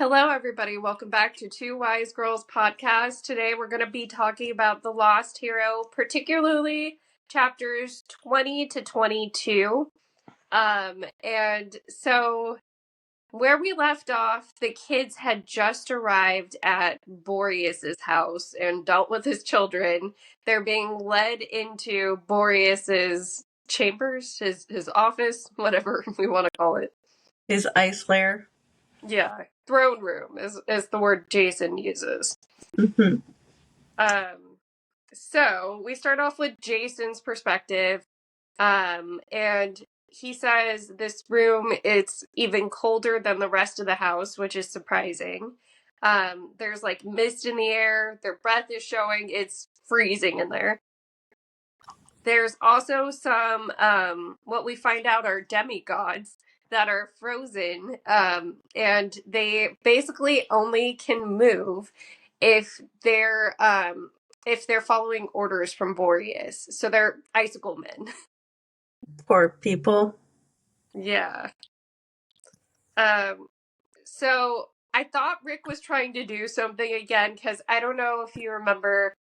Hello, everybody. Welcome back to Two Wise Girls podcast. Today, we're going to be talking about The Lost Hero, particularly chapters 20 to 22. And so, where we left off, the kids had just arrived at Boreas's house and dealt with his children. They're being led into Boreas's chambers, his office, whatever we want to call it. His ice lair. Yeah, throne room is the word Jason uses. Mm-hmm. So we start off with Jason's perspective, and he says this room it's even colder than the rest of the house, which is surprising. There's like mist in the air, their breath is showing, it's freezing in there. There's also some what we find out are demigods that are frozen, and they basically only can move if they're following orders from Boreas. So they're icicle men. Poor people. Yeah. So I thought Rick was trying to do something again, because I don't know if you remember,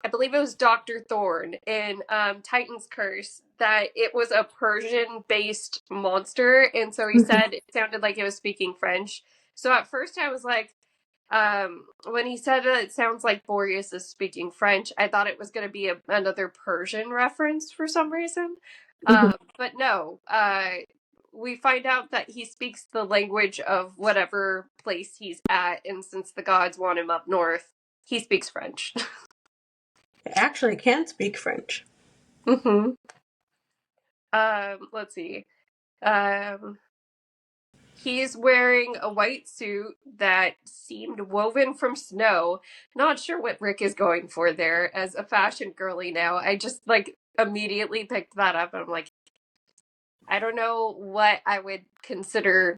I believe it was Dr. Thorne in Titan's Curse, that it was a Persian-based monster, and so he said it sounded like it was speaking French. So at first I was like, when he said it sounds like Boreas is speaking French, I thought it was going to be another Persian reference for some reason. But no, we find out that he speaks the language of whatever place he's at, and since the gods want him up north, he speaks French. They actually can speak French. Mm-hmm. Let's see. He's wearing a white suit that seemed woven from snow. Not sure what Rick is going for there as a fashion girly now. I just immediately picked that up and I'm like, I don't know what I would consider.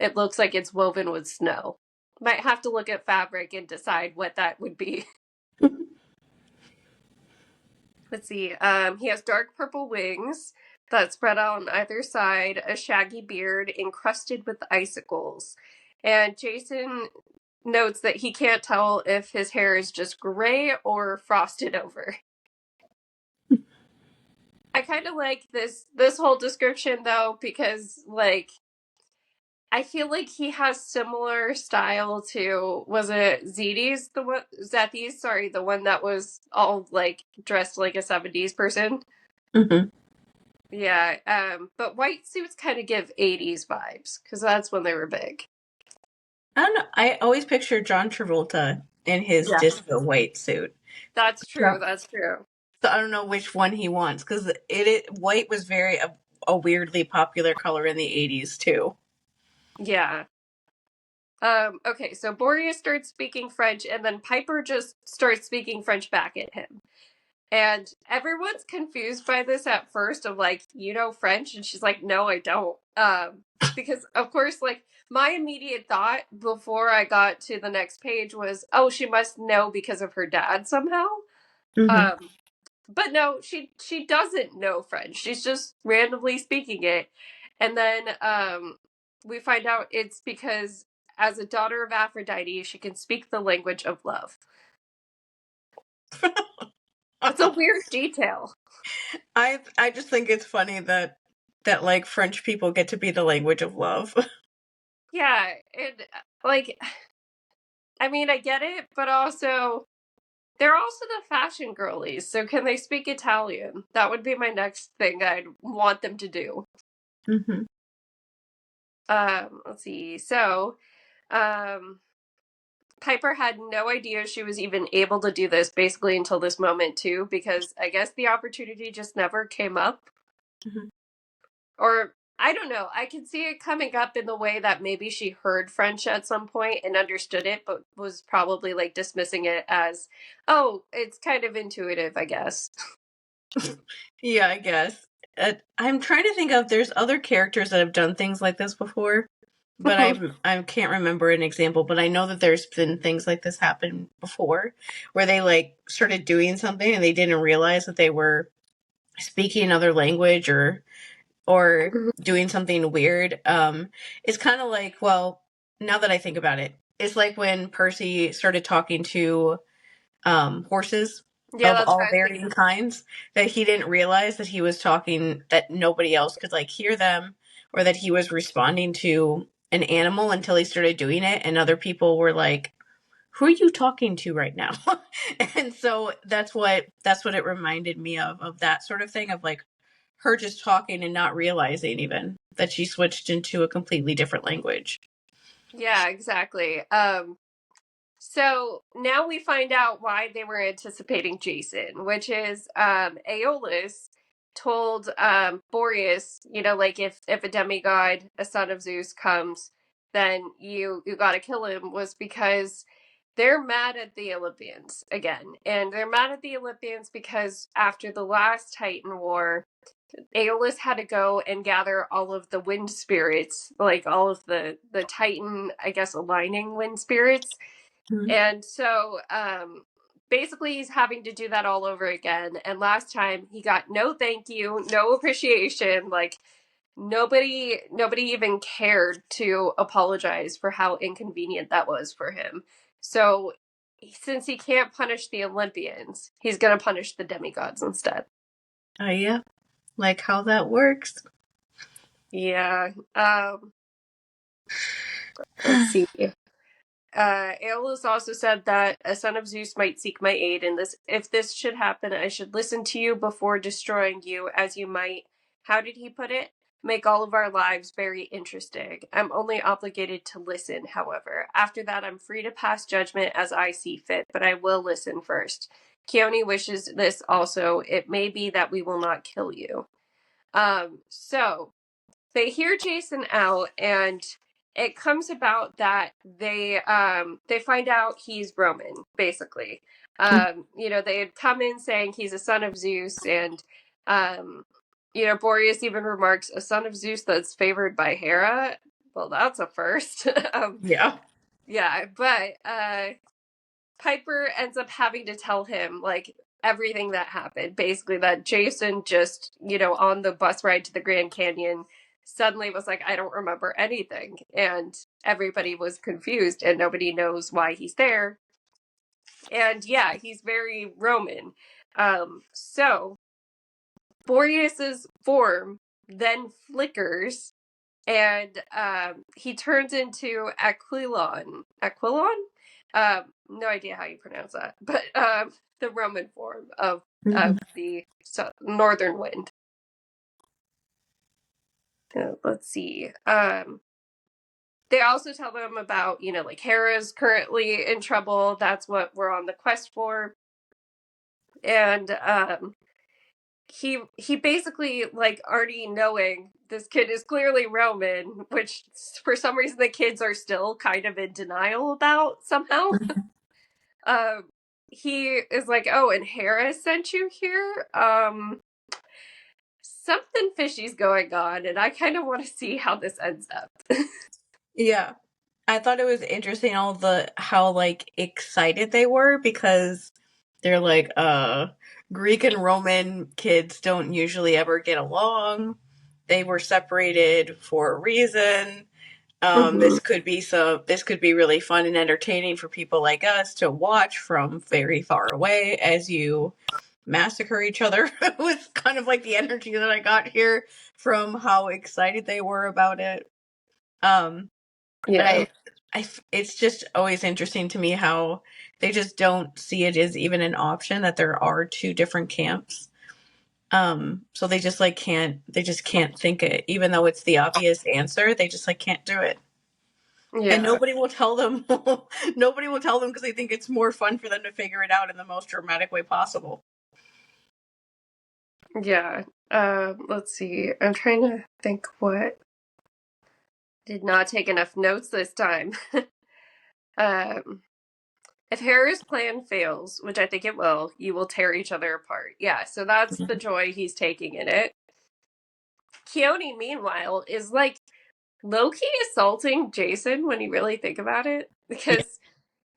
It looks like it's woven with snow. Might have to look at fabric and decide what that would be. Let's see. He has dark purple wings that spread out on either side, a shaggy beard encrusted with icicles. And Jason notes that he can't tell if his hair is just gray or frosted over. I kind of like this whole description though, because I feel like he has similar style to, was it Zeddy's Zethy's, sorry, the one that was all dressed like a 70s person? Mm-hmm. Yeah, but white suits kind of give 80s vibes, because that's when they were big. I don't know. I always picture John Travolta in his disco white suit. That's true, that's true. So I don't know which one he wants, because white was very a weirdly popular color in the 80s too. Yeah. Okay, so Boreas starts speaking French, and then Piper just starts speaking French back at him. And everyone's confused by this at first of you know French? And she's like, no, I don't. Because, of course, my immediate thought before I got to the next page was, oh, she must know because of her dad somehow. Mm-hmm. But no, she doesn't know French. She's just randomly speaking it. And then we find out it's because as a daughter of Aphrodite, she can speak the language of love. It's a weird detail. I just think it's funny that French people get to be the language of love. Yeah, and I mean, I get it, but also they're also the fashion girlies, so can they speak Italian? That would be my next thing I'd want them to do. Mm-hmm. Let's see. So, Piper had no idea she was even able to do this basically until this moment too, because I guess the opportunity just never came up. Mm-hmm. Or I don't know. I can see it coming up in the way that maybe she heard French at some point and understood it, but was probably dismissing it as, oh, it's kind of intuitive, I guess. Yeah, I guess. I'm trying to think of, there's other characters that have done things like this before, but I can't remember an example, but I know that there's been things like this happen before where they started doing something and they didn't realize that they were speaking another language or doing something weird. It's kind of well, now that I think about it, it's like when Percy started talking to horses Yeah, of that's what all I was thinking. varying kinds, that he didn't realize that he was talking, that nobody else could like hear them, or that he was responding to an animal until he started doing it, and other people were like, who are you talking to right now? And so that's what it reminded me of that sort of thing, of like her just talking and not realizing even that she switched into a completely different language. Yeah, exactly. So now we find out why they were anticipating Jason, which is Aeolus told Boreas, like if a demigod, a son of Zeus comes, then you got to kill him, was because they're mad at the Olympians again. And they're mad at the Olympians because after the last Titan war, Aeolus had to go and gather all of the wind spirits, like all of the Titan, I guess, aligning wind spirits. Mhm. And so basically he's having to do that all over again. And last time he got no thank you, no appreciation. Like nobody even cared to apologize for how inconvenient that was for him. So since he can't punish the Olympians, he's going to punish the demigods instead. Yeah, like how that works. Yeah. Let's see. Aeolus also said that a son of Zeus might seek my aid in this. If this should happen, I should listen to you before destroying you, as you might. How did he put it? Make all of our lives very interesting. I'm only obligated to listen, however. After that, I'm free to pass judgment as I see fit, but I will listen first. Keone wishes this also. It may be that we will not kill you. So they hear Jason out, and it comes about that they find out he's Roman, basically. They had come in saying he's a son of Zeus, and Boreas even remarks, a son of Zeus that's favored by Hera. Well, that's a first. Yeah. Yeah, but Piper ends up having to tell him like everything that happened. Basically, that Jason just, on the bus ride to the Grand Canyon suddenly was like, I don't remember anything. And everybody was confused and nobody knows why he's there. And yeah, he's very Roman. So Boreas's form then flickers and he turns into Aquilon. Aquilon? No idea how you pronounce that, but the Roman form of Mhm. the northern wind. Let's see. They also tell them about, like Hera's currently in trouble. That's what we're on the quest for. And he basically, like, already knowing this kid is clearly Roman, which for some reason the kids are still kind of in denial about somehow. um he is like, oh, and Hera sent you here. Something fishy's going on, and I kind of want to see how this ends up. Yeah. I thought it was interesting how like excited they were, because they're like, Greek and Roman kids don't usually ever get along. They were separated for a reason. Mhm. This could be really fun and entertaining for people like us to watch from very far away as you massacre each other. It was kind of like the energy that I got here from how excited they were about it. Um, but Yeah. it's just always interesting to me how they just don't see it as even an option that there are two different camps. So they just like they just can't think it, even though it's the obvious answer. They just like can't do it. And Yeah. nobody will tell them. Nobody will tell them because they think it's more fun for them to figure it out in the most dramatic way possible. Yeah. Let's see. I'm trying to think what did not take enough notes this time. um If Hera's plan fails, which I think it will, you will tear each other apart. Yeah, so that's the joy he's taking in it. Keone, meanwhile, is like low-key assaulting Jason when you really think about it. Yeah. Because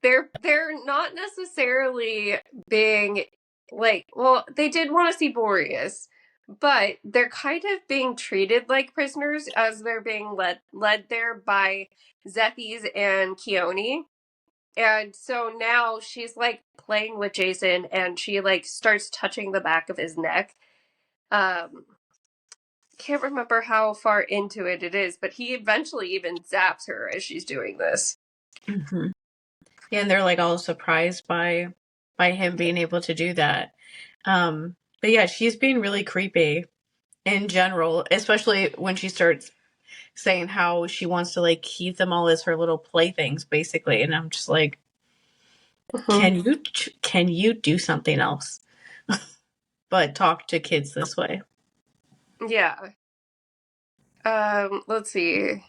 they're not necessarily being like, well, they did want to see Boreas, but they're kind of being treated like prisoners as they're being led there by Zethys and Keone. And so now she's like playing with Jason and she like starts touching the back of his neck. Can't remember how far into it is, but he eventually even zaps her as she's doing this. Mm-hmm. Yeah, and they're like all surprised by him being able to do that. But yeah, she's being really creepy in general, especially when she starts saying how she wants to like keep them all as her little playthings, basically. And I'm just like, Mm-hmm. can you do something else but talk to kids this way? Yeah. Let's see.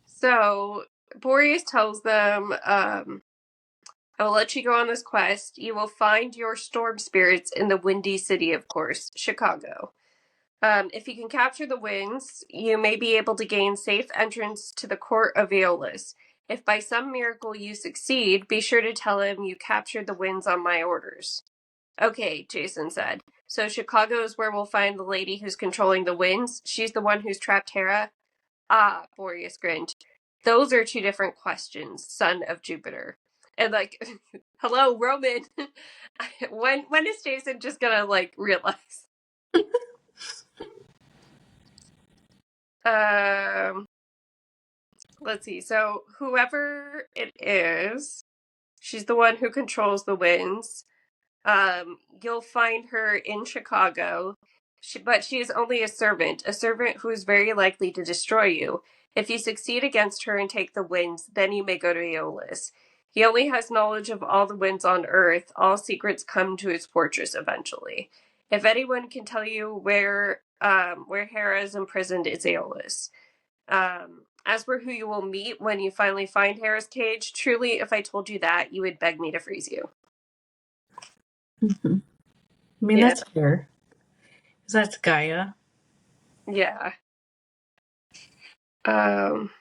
So Boreas tells them, I will let you go on this quest. You will find your storm spirits in the Windy City, of course, Chicago. If you can capture the winds, you may be able to gain safe entrance to the court of Aeolus. If by some miracle you succeed, be sure to tell him you captured the winds on my orders. Okay, Jason said. So Chicago is where we'll find the lady who's controlling the winds. She's the one who's trapped Hera. Ah, Boreas grinned. Those are two different questions, son of Jupiter. And like, hello, Roman. When is Jason just gonna like realize? Um, let's see. So whoever it is, she's the one who controls the winds. You'll find her in Chicago, but she is only a servant who is very likely to destroy you. If you succeed against her and take the winds, then you may go to Aeolus. He only has knowledge of all the winds on Earth. All secrets come to his fortress eventually. If anyone can tell you where Hera is imprisoned, it's Aeolus. As for who you will meet when you finally find Hera's cage, truly, if I told you that, you would beg me to freeze you. Mm-hmm. I mean, Yeah. that's fair. 'Cause that's Gaia. Yeah. Um,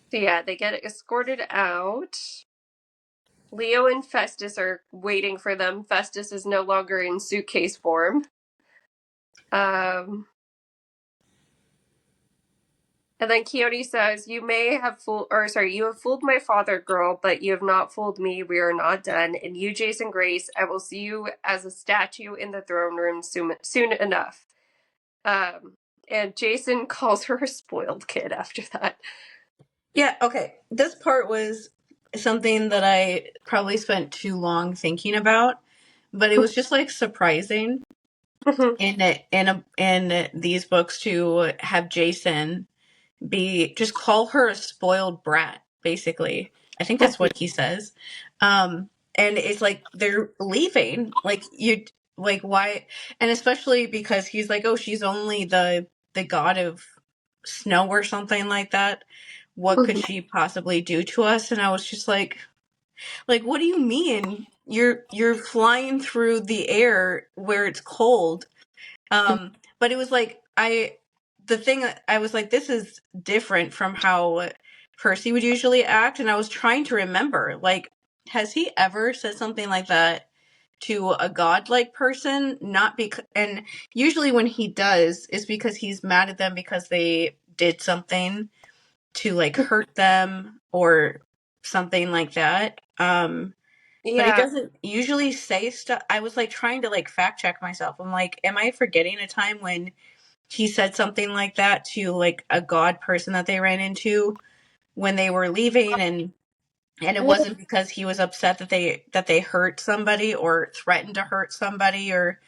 so yeah, they get escorted out. Leo and Festus are waiting for them. Festus is no longer in suitcase form. Um, and then Quixote says, "You may have you have fooled my father, girl, but you have not fooled me. We are not done. And you, Jason Grace, I will see you as a statue in the throne room soon enough." Um, and Jason calls her a spoiled kid after that. Yeah, okay. This part was something that I probably spent too long thinking about, but it was just like surprising in these books to have Jason be just call her a spoiled brat, basically. I think that's what he says. And it's like they're leaving. Like you like why, and especially because he's like, oh, she's only the god of snow or something like that. What could she possibly do to us? And I was just like, what do you mean? You're flying through the air where it's cold. But it was like the thing I was like, this is different from how Percy would usually act, and I was trying to remember, like, has he ever said something like that to a godlike person? Not because, and usually when he does, it's because he's mad at them because they did something to like hurt them or something like that. But he Yeah. doesn't usually say stuff. I was like trying to like fact check myself. I'm like, am I forgetting a time when he said something like that to like a god person that they ran into when they were leaving, and it wasn't because he was upset that they hurt somebody or threatened to hurt somebody or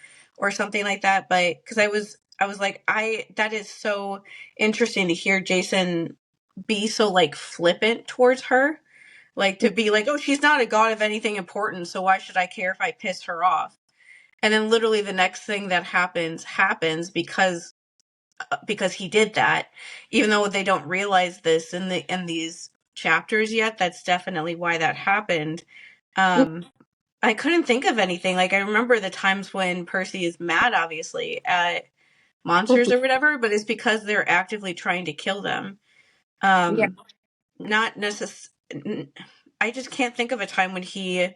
something like that. But because I was like, I that is so interesting to hear Jason be so like flippant towards her, like to be like, oh, she's not a god of anything important, so why should I care if I piss her off? And then literally the next thing that happens because he did that, even though they don't realize this in these chapters yet. That's definitely why that happened. um I couldn't think of anything. Like, I remember the times when Percy is mad, obviously, at monsters or whatever, but it's because they're actively trying to kill them. Yeah. Not I just can't think of a time when he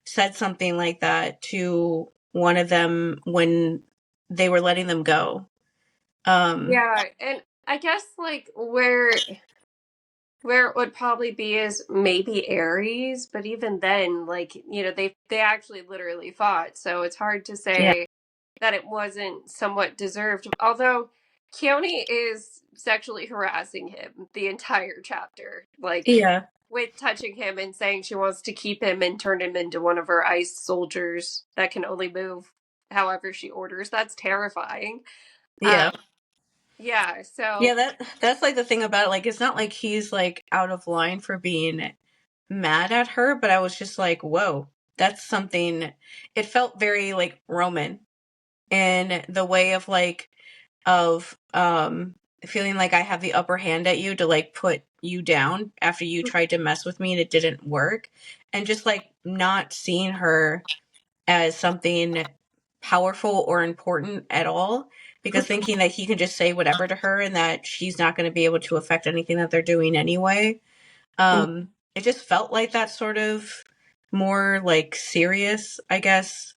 said something like that to one of them when they were letting them go. Yeah, and I guess like where it would probably be is maybe Aries, but even then, like, they actually literally fought, so it's hard to Yeah. say that it wasn't somewhat deserved. Although Keone is sexually harassing him the entire chapter, like Yeah. with touching him and saying she wants to keep him and turn him into one of her ice soldiers that can only move however she orders. That's terrifying. Yeah. Yeah, Yeah, so that's like the thing about it. Like, it's not like he's like out of line for being mad at her, but I was just like, whoa, that's something. It felt very like Roman in the way of like of feeling like I have the upper hand at you to like put you down after you tried to mess with me and it didn't work, and just like not seeing her as something powerful or important at all, because thinking that he can just say whatever to her and that she's not going to be able to affect anything that they're doing anyway. It just felt like that sort of more like serious, I guess.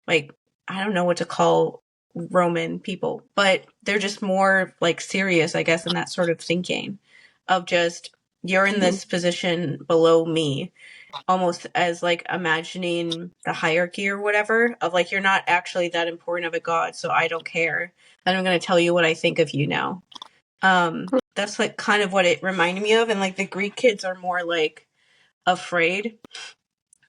Like, I don't know what to call Roman people, but they're just more like serious, I guess, in that sort of thinking of just, you're in this position below me, almost as like imagining the hierarchy or whatever of like, you're not actually that important of a god, so I don't care, and I'm going to tell you what I think of you now. That's like kind of what it reminded me of. And like the Greek kids are more like afraid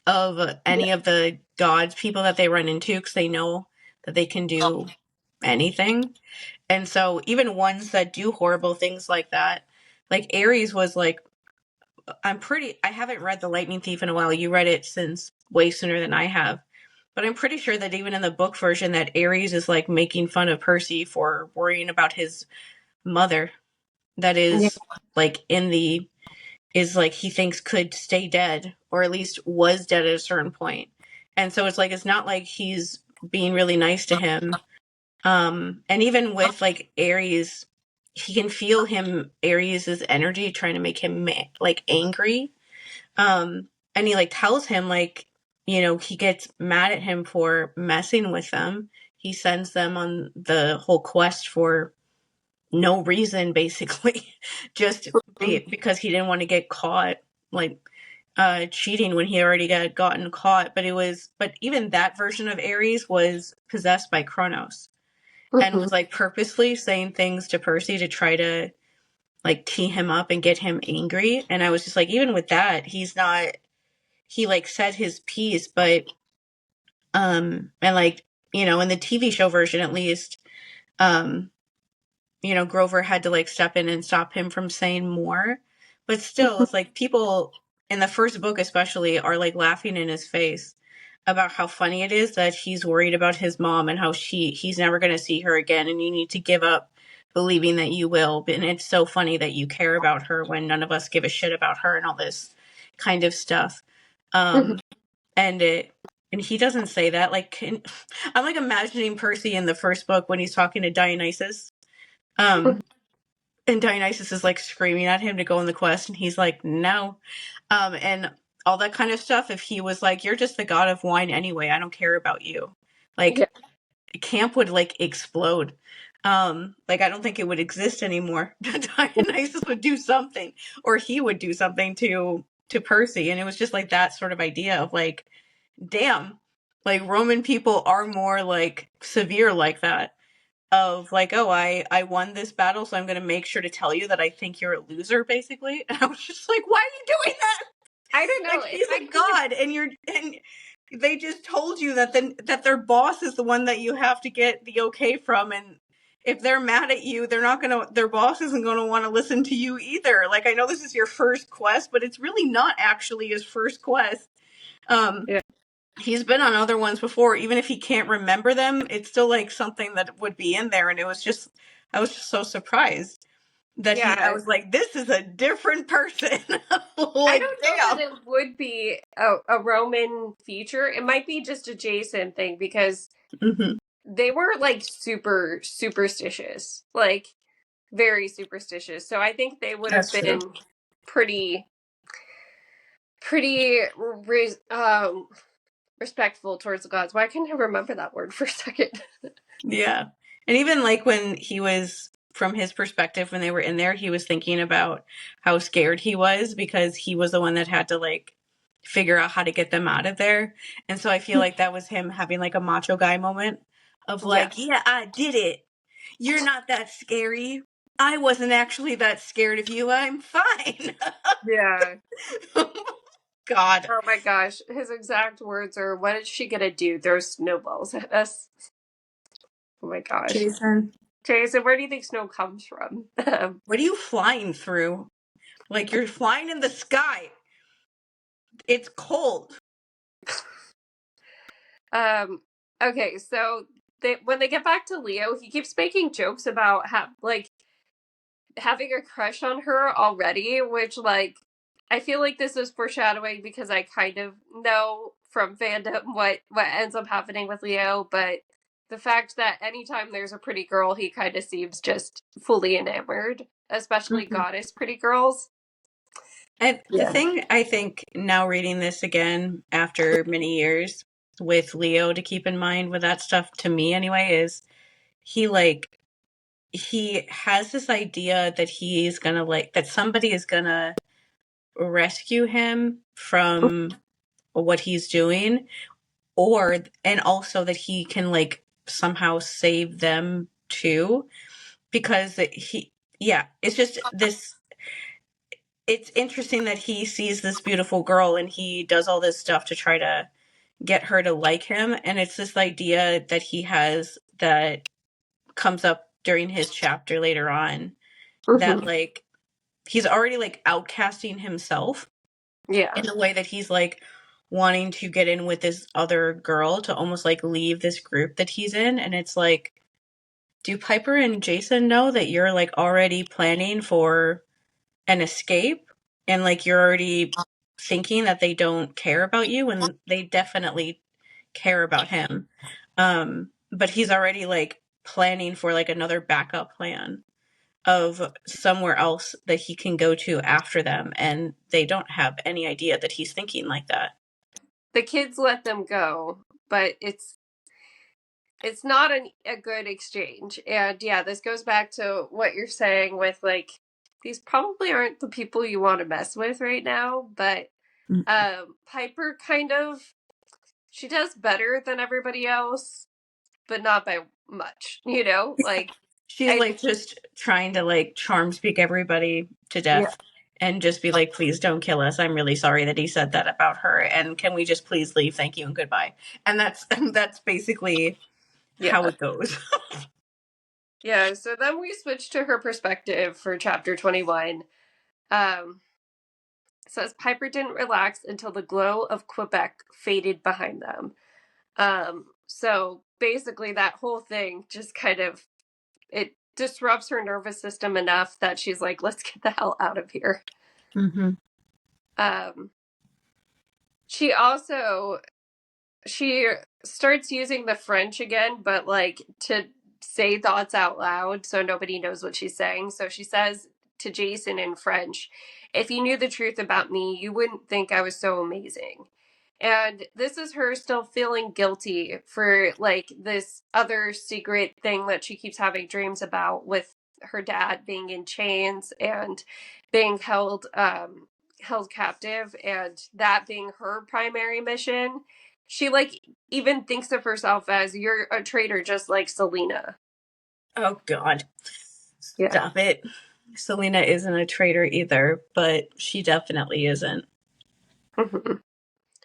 of any of the gods people that they run into, because they know that they can do anything. And so even ones that do horrible things like that, like Ares was like, I haven't read The Lightning Thief in a while. You read it since way sooner than I have. But I'm pretty sure that even in the book version that Ares is like making fun of Percy for worrying about his mother, that yeah. is like is like he thinks could stay dead, or at least was dead at a certain point. And so it's like, it's not like he's being really nice to him. And even with like Ares, he can feel Ares's energy trying to make him like angry. And he like tells him like, he gets mad at him for messing with them. He sends them on the whole quest for no reason, basically, just because he didn't want to get caught, like cheating when he already got gotten caught. But even that version of Ares was possessed by Kronos and was like purposely saying things to Percy to try to like tee him up and get him angry. And I was just like, even with that, he like said his piece, but and like, in the TV show version at least, um Grover had to like step in and stop him from saying more. But still, it's like people in the first book especially are like laughing in his face about how funny it is that he's worried about his mom and how he's never going to see her again, and you need to give up believing that you will. And it's so funny that you care about her when none of us give a shit about her, and all this kind of stuff. And he doesn't say that. Like, I'm like imagining Percy in the first book when he's talking to Dionysus. And Dionysus is like screaming at him to go on the quest, and he's like, no. And all that kind of stuff. If he was like, you're just the god of wine anyway, I don't care about you. Like, Yeah. camp would like explode. Like, I don't think it would exist anymore. Dionysus would do something, or he would do something to Percy. And it was just like that sort of idea of like, damn, like Roman people are more like severe like that, of like, oh, I won this battle, so I'm going to make sure to tell you that I think you're a loser, basically. And I was just like, why are you doing that? I don't know. Like, It he's a might be god, and they just told you that their boss is the one that you have to get the okay from, and if they're mad at you, their boss isn't gonna want to listen to you either. Like, I know this is your first quest, but it's really not actually his first quest. yeah. He's been on other ones before. Even if he can't remember them, it's still like something that would be in there. And I was just so surprised that I Yeah. was like, this is a different person. I Like, don't know that damn. it would be a Roman feature. It might be just a Jason thing because Mm-hmm. they were like super superstitious, like very superstitious. So I think they would have That's true. been pretty pretty respectful towards the gods. Why can't I remember that word for a second? Yeah. And even like when he was, from his perspective, when they were in there, he was thinking about how scared he was because he was the one that had to like figure out how to get them out of there. And so I feel like that was him having like a macho guy moment of Yeah. like, yeah, I did it. You're not that scary. I wasn't actually that scared of you. I'm fine. Yeah. God. Oh my gosh. His exact words are, what is she gonna do? Throw snowballs at us? Oh my gosh. Jason, Jason, where do you think snow comes from? what are you flying through? Like you're flying in the sky. It's cold. Okay, so when they get back to Leo, he keeps making jokes about like having a crush on her already, which like I feel like this is foreshadowing because I kind of know from fandom what ends up happening with Leo, but the fact that anytime there's a pretty girl, he kind of seems just fully enamored, especially Mhm. goddess pretty girls. And the Yeah. thing I think now reading this again after many years with Leo to keep in mind with that stuff to me anyway is he like he has this idea that he's gonna like that somebody is gonna rescue him from what he's doing or and also that he can like somehow save them too because he yeah it's just this it's interesting that he sees this beautiful girl and he does all this stuff to try to get her to like him. And it's this idea that he has that comes up during his chapter later on that Mhm. like he's already like outcasting himself Yeah. in a way that he's like wanting to get in with this other girl to almost like leave this group that he's in. And it's like, do Piper and Jason know that you're like already planning for an escape and like you're already thinking that they don't care about you and they definitely care about him, but he's already like planning for like another backup plan of somewhere else that he can go to after them and they don't have any idea that he's thinking like that. The kids let them go, but it's not a good exchange. And yeah, this goes back to what you're saying with like these probably aren't the people you want to mess with right now, but Piper kind of she does better than everybody else, but not by much, you know? Like She's I like just trying to like charm speak everybody to yeah. death and just be like, please don't kill us. I'm really sorry that he said that about her. And can we just please leave? Thank you and goodbye. And that's basically how Yeah. it goes. Yeah, so then we switch to her perspective for chapter 21. Um says Piper didn't relax until the glow of Quebec faded behind them. So basically that whole thing just kind of it disrupts her nervous system enough that she's like, let's get the hell out of here. Mm-hmm. Um, she also she starts using the French again, but like to say thoughts out loud so nobody knows what she's saying. So she says to Jason in French, if you knew the truth about me, you wouldn't think I was so amazing. And this is her still feeling guilty for like this other secret thing that she keeps having dreams about with her dad being in chains and being held captive and that being her primary mission. She like even thinks of herself as you're a traitor just like Selena. Oh God. Yeah. Stop it. Selena isn't a traitor either, but she definitely isn't. Mhm.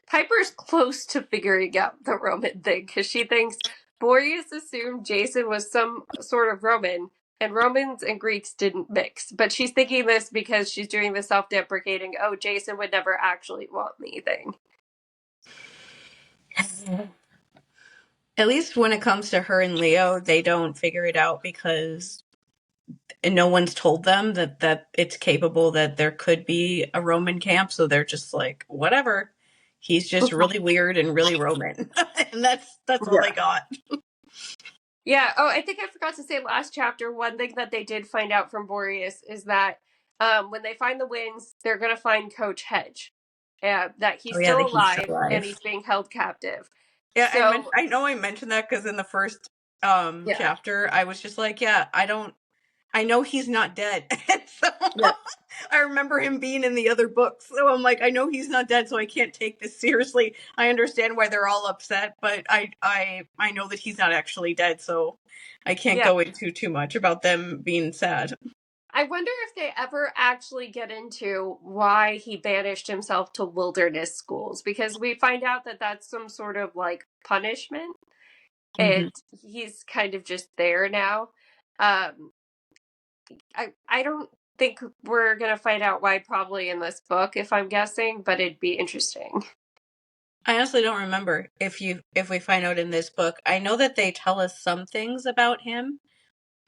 Piper's close to figuring out the Roman thing because she thinks Boreas assumed Jason was some sort of Roman, and Romans and Greeks didn't mix. But she's thinking this because she's doing the self deprecating, oh, Jason would never actually want me thing. At least when it comes to her and Leo, they don't figure it out because no one's told them that it's capable that there could be a Roman camp, so they're just like, whatever. He's just really weird and really Roman. And that's all they Yeah. got. Yeah. Oh, I think I forgot to say last chapter, one thing that they did find out from Boreas is that when they find the wings, they're going to find Coach Hedge. that he's Oh yeah, still that he's alive and alive. he's being held captive. Yeah, So I know I mentioned that because in the first yeah, chapter, I was just like, yeah, I know he's not dead. And so yeah, I remember him being in the other books. So I'm like, I know he's not dead, so I can't take this seriously. I understand why they're all upset, but I know that he's not actually dead, so I can't yeah. go into too much about them being sad. I wonder if they ever actually get into why he banished himself to wilderness schools, because we find out that that's some sort of like punishment, Mm-hmm. and he's kind of just there now. Um, I don't think we're gonna find out why probably in this book, if I'm guessing, but it'd be interesting. I honestly don't remember if we find out in this book. I know that they tell us some things about him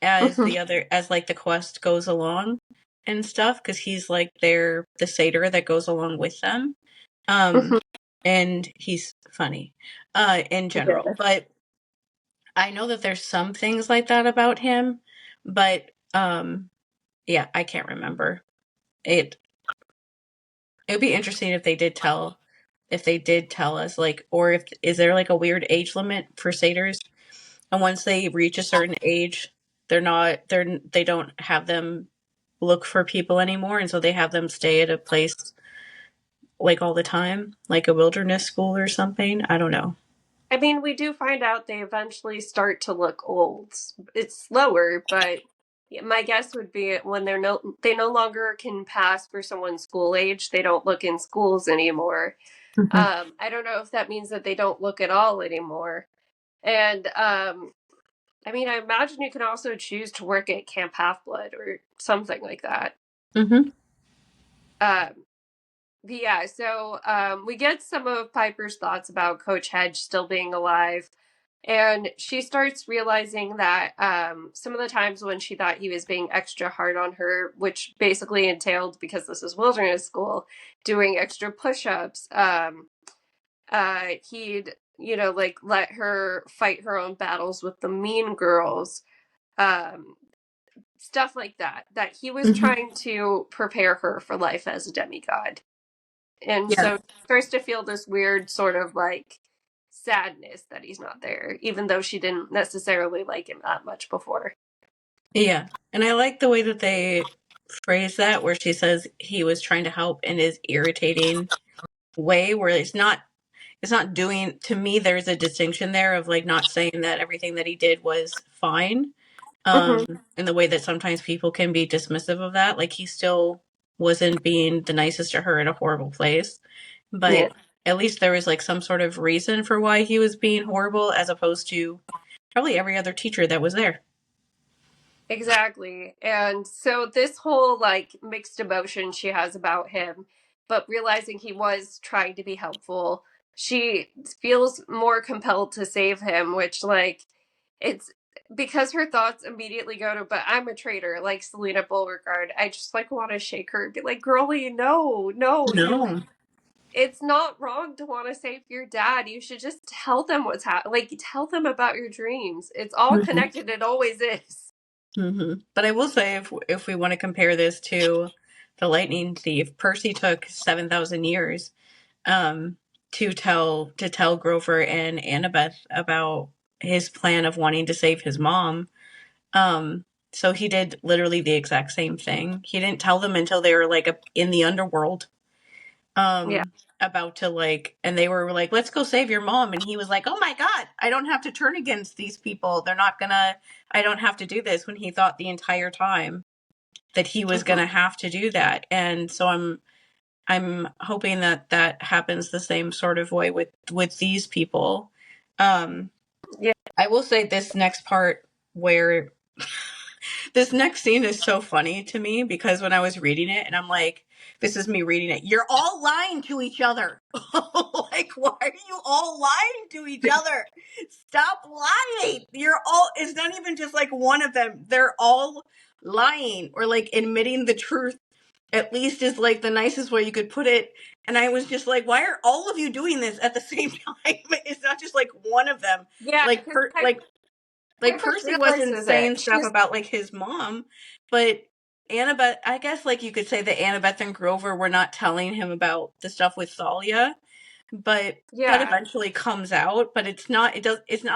Hmm. as like the quest goes along and stuff, because he's like the satyr that goes along with them. Um Hmm. and he's funny in general. Yeah. But I know that there's some things like that about him, but yeah, I can't remember. It'd be interesting if they did tell us, like, or if is there like a weird age limit for satyrs, and once they reach a certain age, they don't have them look for people anymore, and so they have them stay at a place like all the time, like a wilderness school or something. I don't know. I mean, we do find out they eventually start to look old. It's slower, but my guess would be when they no longer can pass for someone's school age. They don't look in schools anymore. Hmm. I don't know if that means that they don't look at all anymore. And I mean, I imagine you can also choose to work at Camp Half Blood or something like that. Hmm. Um, but yeah, so we get some of Piper's thoughts about Coach Hedge still being alive. And she starts realizing that some of the times when she thought he was being extra hard on her, which basically entailed, because this is wilderness school, doing extra push ups, he'd, like let her fight her own battles with the mean girls, um, stuff like that, that he was Hmm. trying to prepare her for life as a demigod. And Yeah. so she starts to feel this weird sort of like sadness that he's not there, even though she didn't necessarily like him that much before. Yeah. And I like the way that they phrase that, where she says he was trying to help in his irritating way, where it's not doing, to me there's a distinction there of like not saying that everything that he did was fine, Hmm. in the way that sometimes people can be dismissive of that. Like he still wasn't being the nicest to her in a horrible place, but Yeah. at least there was like some sort of reason for why he was being horrible, as opposed to probably every other teacher that was there. Exactly. And so this whole like mixed emotion she has about him, but realizing he was trying to be helpful, she feels more compelled to save him, which like it's because her thoughts immediately go to, but I'm a traitor, like Selena Beauregard. I just like want to shake her and be like, girlie, no, no, No. it's not wrong to want to save your dad. You should just tell them what's happening. Like, tell them about your dreams. It's all Hmm. connected. It always is. Hmm. But I will say, if we want to compare this to the Lightning Thief, Percy took 7,000 years um, to tell Grover and Annabeth about his plan of wanting to save his mom. So he did literally the exact same thing. He didn't tell them until they were like in the underworld, Yeah. about to like, and they were like, "Let's go save your mom," and he was like, "Oh my god, I don't have to turn against these people. They're not gonna. I don't have to do this." When he thought the entire time that he was Hmm. gonna have to do that, and so I'm hoping that that happens the same sort of way with these people. Um, Yeah. I will say this next part where this next scene is so funny to me, because when I was reading it and I'm like, this is me reading it, you're all lying to each other. Like, why are you all lying to each other? Stop lying. You're all, it's not even just like one of them. They're all lying, or like admitting the truth, at least, is like the nicest way you could put it. And I was just like, why are all of you doing this at the same time? It's not just like one of them. Yeah. Like Because like Piper Percy wasn't realizes it. saying stuff about like his mom, but Annabeth, I guess like you could say that Annabeth and Grover were not telling him about the stuff with Thalia, but that Yeah, eventually comes out, but it's not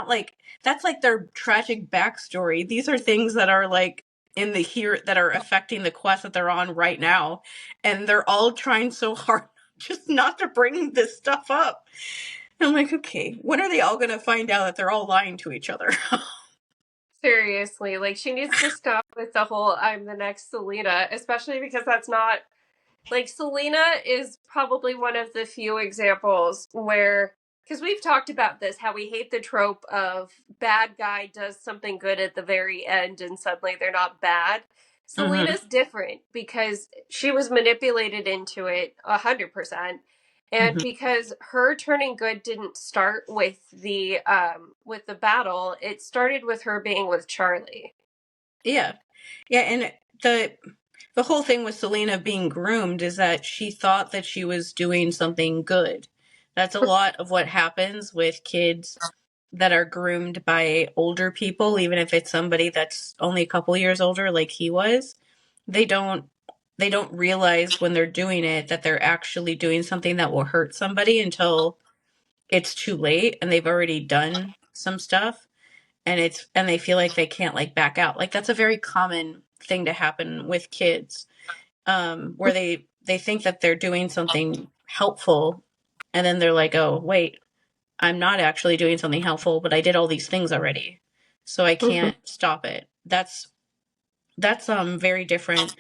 like that's like their tragic backstory. These are things that are like in the here that are affecting the quest that they're on right now, and they're all trying so hard just not to bring this stuff up. And I'm like, okay, when are they all gonna find out that they're all lying to each other? seriously. Like, she needs to stop with the whole I'm the next Selena, especially because that's not. Like, Selena is probably one of the few examples where, because we've talked about this, how we hate the trope of bad guy does something good at the very end and suddenly they're not bad. Mm-hmm. Selena's different because she was manipulated into it 100%. And Mm-hmm. because her turning good didn't start with the battle, it started with her being with Charlie. Yeah, yeah, and the whole thing with Selena being groomed is that she thought that she was doing something good. That's a lot of what happens with kids that are groomed by older people, even if it's somebody that's only a couple years older like he was. They don't they don't realize when they're doing it that they're actually doing something that will hurt somebody until it's too late and they've already done some stuff, and they feel like they can't like back out. Like that's a very common thing to happen with kids, where they think that they're doing something helpful, and then they're like, oh wait, I'm not actually doing something helpful, but I did all these things already, so I can't stop it. That's very different,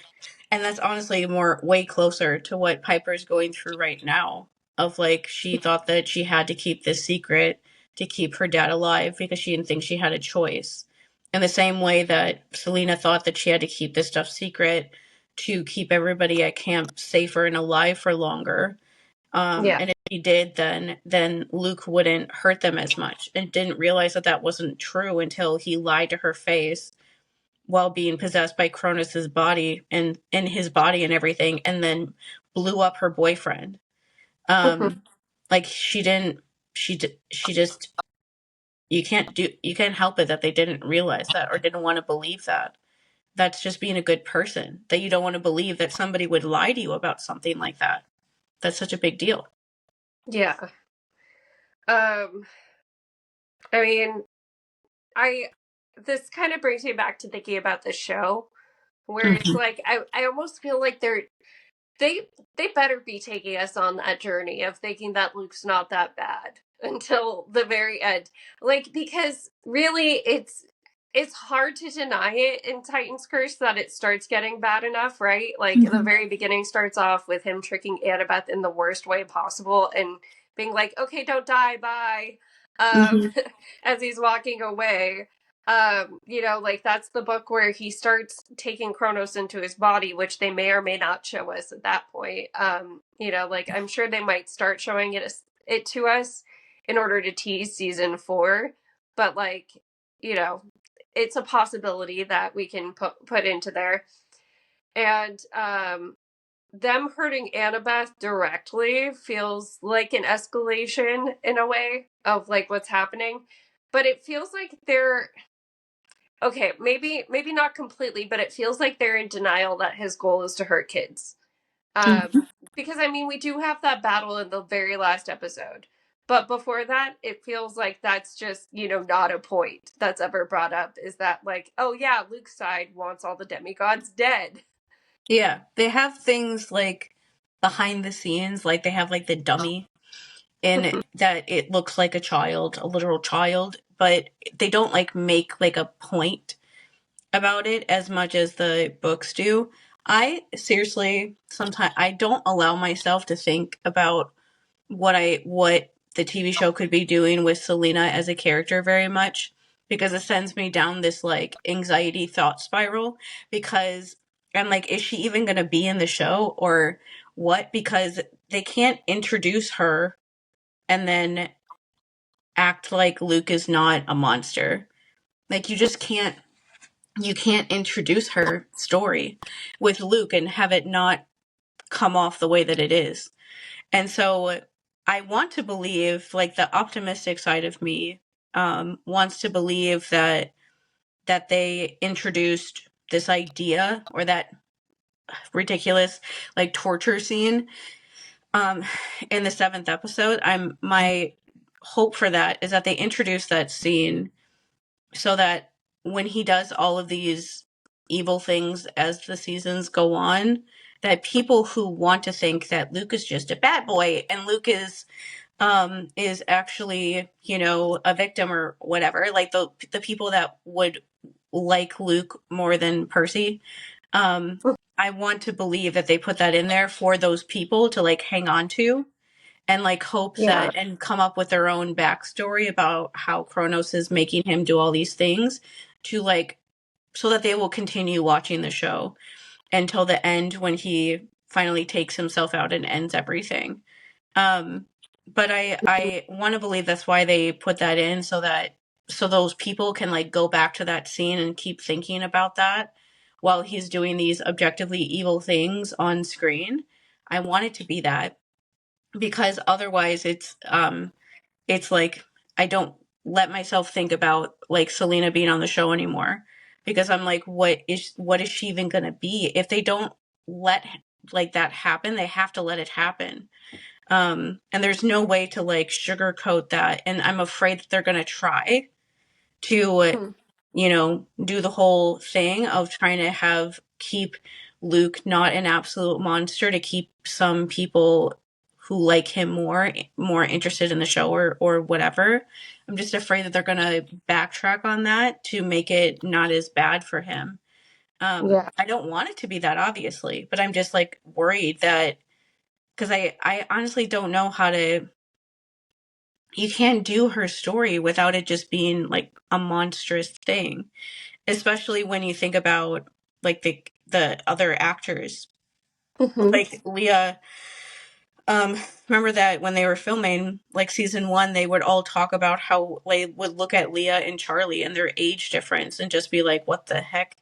and that's honestly more way closer to what Piper's going through right now. Of like, she thought that she had to keep this secret to keep her dad alive because she didn't think she had a choice. In the same way that Selena thought that she had to keep this stuff secret to keep everybody at camp safer and alive for longer. Yeah. And if he did, then Luke wouldn't hurt them as much, and didn't realize that that wasn't true until he lied to her face while being possessed by Cronus's body and in his body and everything, and then blew up her boyfriend. Um, like she didn't, she just you can't help it that they didn't realize that or didn't want to believe that. That's just being a good person. That you don't want to believe that somebody would lie to you about something like that. That's such a big deal. Yeah. Um, I mean, I this kind of brings me back to thinking about the show where it's Mm-hmm. like I almost feel like they they better be taking us on that journey of thinking that Luke's not that bad until the very end. Like, because really it's hard to deny it in Titan's Curse that it starts getting bad enough, right? Like the Mm-hmm. very beginning starts off with him tricking Annabeth in the worst way possible and being like, okay, don't die, bye. Um Mm-hmm. as he's walking away. Like that's the book where he starts taking Kronos into his body, which they may or may not show us at that point. Like I'm sure they might start showing it to us in order to tease season 4, but like, you know, it's a possibility that we can put into there. And them hurting Annabeth directly feels like an escalation in a way of like what's happening, but it feels like they're okay, maybe not completely, but it feels like they're in denial that his goal is to hurt kids. Mm-hmm. Because I mean, we do have that battle in the very last episode, but before that, it feels like that's just not a point that's ever brought up. Is that like, oh yeah, Luke's side wants all the demigods dead? Yeah, they have things like behind the scenes, like they have like the dummy in that it looks like a child, a literal child, but they don't like make like a point about it as much as the books do. I seriously sometimes I don't allow myself to think about what the TV show could be doing with Selena as a character very much, because it sends me down this like anxiety thought spiral, because I'm like, is she even going to be in the show or what? Because they can't introduce her and then act like Luke is not a monster. Like you can't introduce her story with Luke and have it not come off the way that it is. And so I want to believe, like the optimistic side of me, wants to believe that they introduced this idea, or that ridiculous like torture scene um in the 7th episode. My hope for that is that they introduce that scene so that when he does all of these evil things as the seasons go on, that people who want to think that Luke is just a bad boy and Luke is actually, you know, a victim or whatever, like the people that would like Luke more than Percy, I want to believe that they put that in there for those people to like hang on to and like hope Yeah. that and come up with their own backstory about how Kronos is making him do all these things to like so that they will continue watching the show until the end when he finally takes himself out and ends everything. Um, but I want to believe that's why they put that in so those people can like go back to that scene and keep thinking about that while he's doing these objectively evil things on screen. I want it to be that because otherwise it's like I don't let myself think about like Selena being on the show anymore because I'm like what is she even going to be if they don't let like that happen. They have to let it happen. And there's no way to like sugarcoat that, and I'm afraid that they're going to try to Hmm. you know do the whole thing of trying to have keep Luke not an absolute monster to keep some people who like him more interested in the show or whatever. I'm just afraid that they're going to backtrack on that to make it not as bad for him. Yeah. I don't want it to be that obviously, but I'm just like worried that because I honestly don't know how to you can't do her story without it just being like a monstrous thing, especially when you think about like the other actors Hmm. like Leah. Remember that when they were filming like season 1 they would all talk about how they would look at Leah and Charlie and their age difference and just be like what the heck,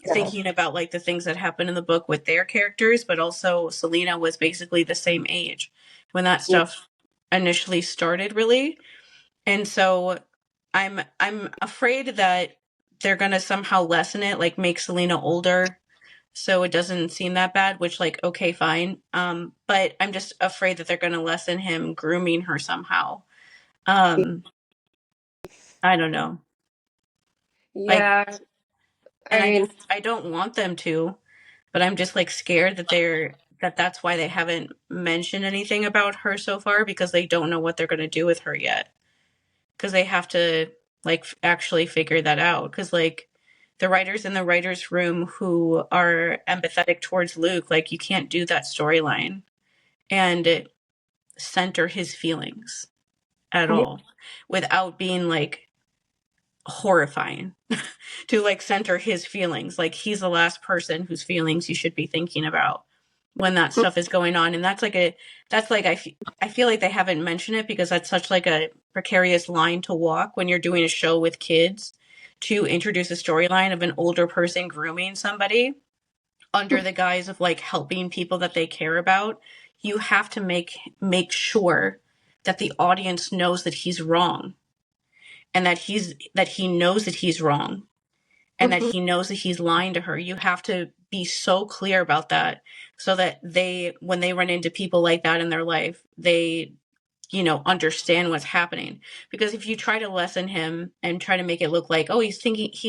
Yeah. thinking about like the things that happened in the book with their characters, but also Selena was basically the same age when that Yeah. stuff initially started really. And so I'm afraid that they're gonna somehow lessen it, like make Selena older so it doesn't seem that bad, which like okay, fine. But I'm just afraid that they're gonna lessen him grooming her somehow. Um, I don't know. Like Yeah. and I mean, I don't want them to, but I'm just like scared that that's why they haven't mentioned anything about her so far because they don't know what they're gonna do with her yet. Because they have to like actually figure that out because like the writers in the writers room who are empathetic towards Luke, like you can't do that storyline and center his feelings at yeah. all without being like horrifying to like center his feelings. Like he's the last person whose feelings you should be thinking about when that stuff is going on. And that's like I feel like they haven't mentioned it because that's such like a precarious line to walk when you're doing a show with kids to introduce a storyline of an older person grooming somebody under the guise of like helping people that they care about. You have to make sure that the audience knows that he's wrong and that he knows that he's wrong and that Mhm. he knows that he's lying to her. You have to be so clear about that so that when they run into people like that in their life, they, you know, understand what's happening. Because if you try to lessen him and try to make it look like, oh, he